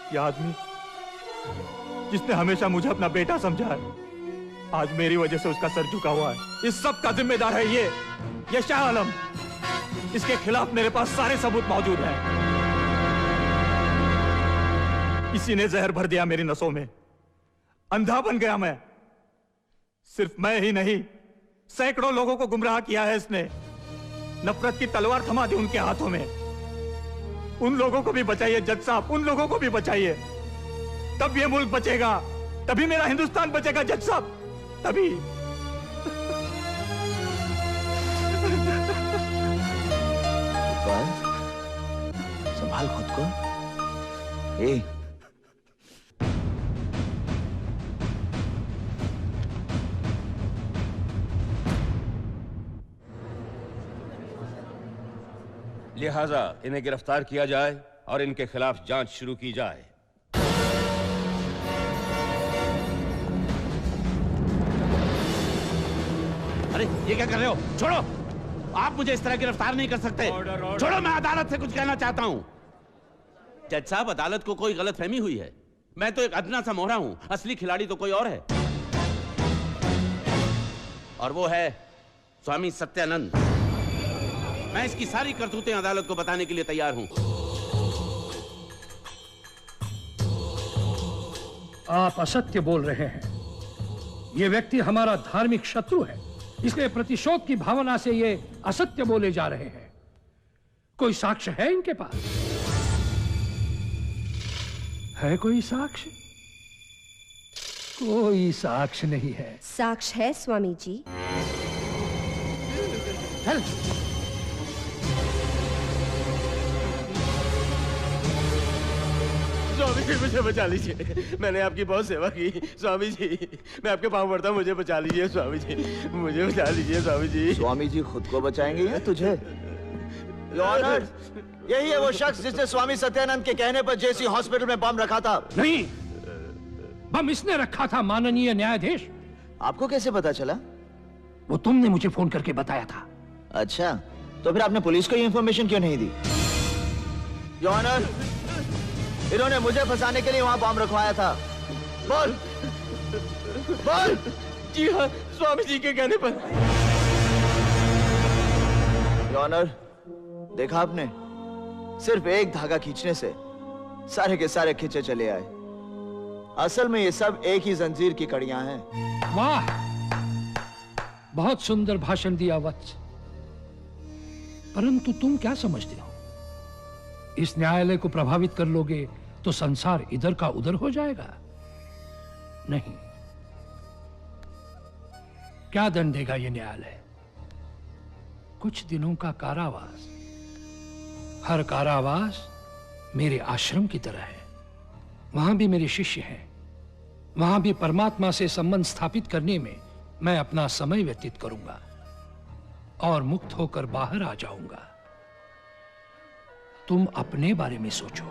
ये आदमी जिसने हमेशा मुझे अपना बेटा समझा है, आज मेरी वजह से उसका सर झुका हुआ है। इस सब का जिम्मेदार है ये शाह आलम। इसके खिलाफ मेरे पास सारे सबूत मौजूद हैं। इसी ने जहर भर दिया मेरी नसों में, अंधा बन गया मैं। सिर्फ मैं ही नहीं, सैकड़ों लोगों को गुमराह किया है इसने। नफरत की तलवार थमा दी उनके हाथों में। उन लोगों को भी बचाइए जज साहब, उन लोगों को भी बचाइए। तब ये मुल्क बचेगा, तभी मेरा हिंदुस्तान बचेगा जज साहब, तभी। संभाल खुद को। लिहाजा इन्हें गिरफ्तार किया जाए और इनके खिलाफ जांच शुरू की जाए। अरे ये क्या कर रहे हो? छोड़ो, आप मुझे इस तरह गिरफ्तार नहीं कर सकते। छोड़ो, मैं अदालत से कुछ कहना चाहता हूं। जज साहब, अदालत को कोई गलतफहमी हुई है। मैं तो एक अदना सा मोहरा हूं, असली खिलाड़ी तो कोई और है, और वो है स्वामी सत्यानंद। मैं इसकी सारी करतूतें अदालत को बताने के लिए तैयार हूं। आप असत्य बोल रहे हैं। ये व्यक्ति हमारा धार्मिक शत्रु है, इसलिए प्रतिशोध की भावना से ये असत्य बोले जा रहे हैं। कोई साक्ष्य है इनके पास? है कोई साक्ष्य? कोई साक्ष्य नहीं है। साक्ष्य है स्वामी जी। चल। स्वामी जी मुझे बचा लीजिए, मैंने आपकी बहुत सेवा की। स्वामी जी मैं आपके पांव पड़ता हूँ, मुझे बचा लीजिए स्वामी जी, मुझे बचा लीजिए स्वामी जी। स्वामी जी खुद को बचाएंगे या तुझे? योर ऑनर, यही है वो शख्स जिसने स्वामी सत्यानंद के कहने पर जेसी हॉस्पिटल में बम रखा था। नहीं, बम इसने रखा था माननीय न्यायाधीश। आपको कैसे पता चला? वो तुमने मुझे फोन करके बताया था। अच्छा, तो फिर आपने पुलिस को ये इंफॉर्मेशन क्यों नहीं दी? योर ऑनर, इन्होंने मुझे फंसाने के लिए वहां बम रखवाया था। बोल बोल। जी हाँ, स्वामी जी के कहने पर। योर ऑनर, देखा आपने, सिर्फ एक धागा खींचने से सारे के सारे खींचे चले आए। असल में ये सब एक ही जंजीर की कड़ियां हैं। वाह, बहुत सुंदर भाषण दिया वत्स। परंतु तुम क्या समझते हो? इस न्यायालय को प्रभावित कर लोगे तो संसार इधर का उधर हो जाएगा? नहीं। क्या दंड देगा ये न्यायालय? कुछ दिनों का कारावास। हर कारावास मेरे आश्रम की तरह है। वहां भी मेरे शिष्य हैं। वहां भी परमात्मा से संबंध स्थापित करने में मैं अपना समय व्यतीत करूंगा और मुक्त होकर बाहर आ जाऊंगा। तुम अपने बारे में सोचो,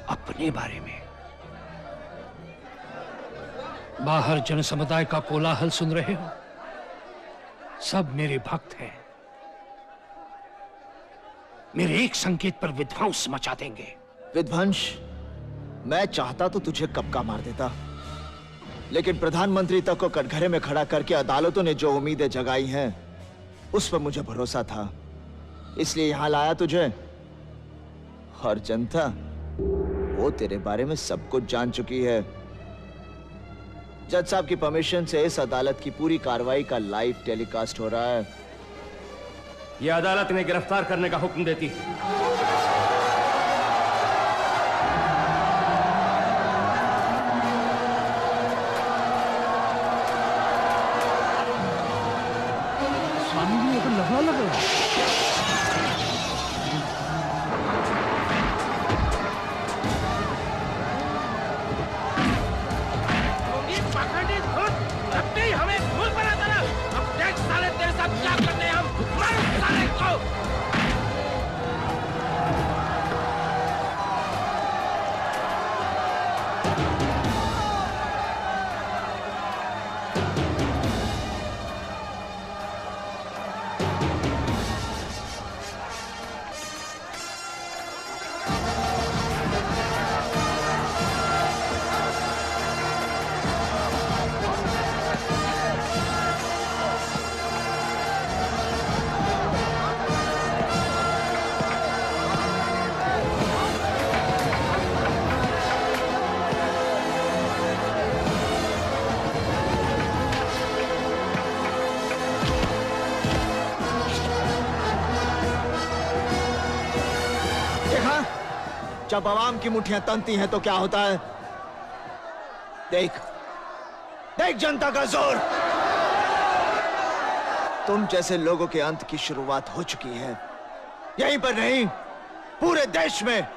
अपने बारे में। बाहर जन समुदाय का कोलाहल सुन रहे हो? सब मेरे भक्त हैं। मेरे एक संकेत पर विध्वंस मचा देंगे। विध्वंस? मैं चाहता तो तुझे कब का मार देता, लेकिन प्रधानमंत्री तक को कटघरे में खड़ा करके अदालतों ने जो उम्मीदें जगाई हैं, उस पर मुझे भरोसा था, इसलिए यहां लाया तुझे। और जनता वो तेरे बारे में सब कुछ जान चुकी है। जज साहब की परमिशन से इस अदालत की पूरी कार्रवाई का लाइव टेलीकास्ट हो रहा है। यह अदालत इन्हें गिरफ्तार करने का हुक्म देती है। जब आवाम की मुट्ठियां तनती हैं तो क्या होता है? देख देख जनता का जोर। तुम जैसे लोगों के अंत की शुरुआत हो चुकी है, यहीं पर नहीं पूरे देश में।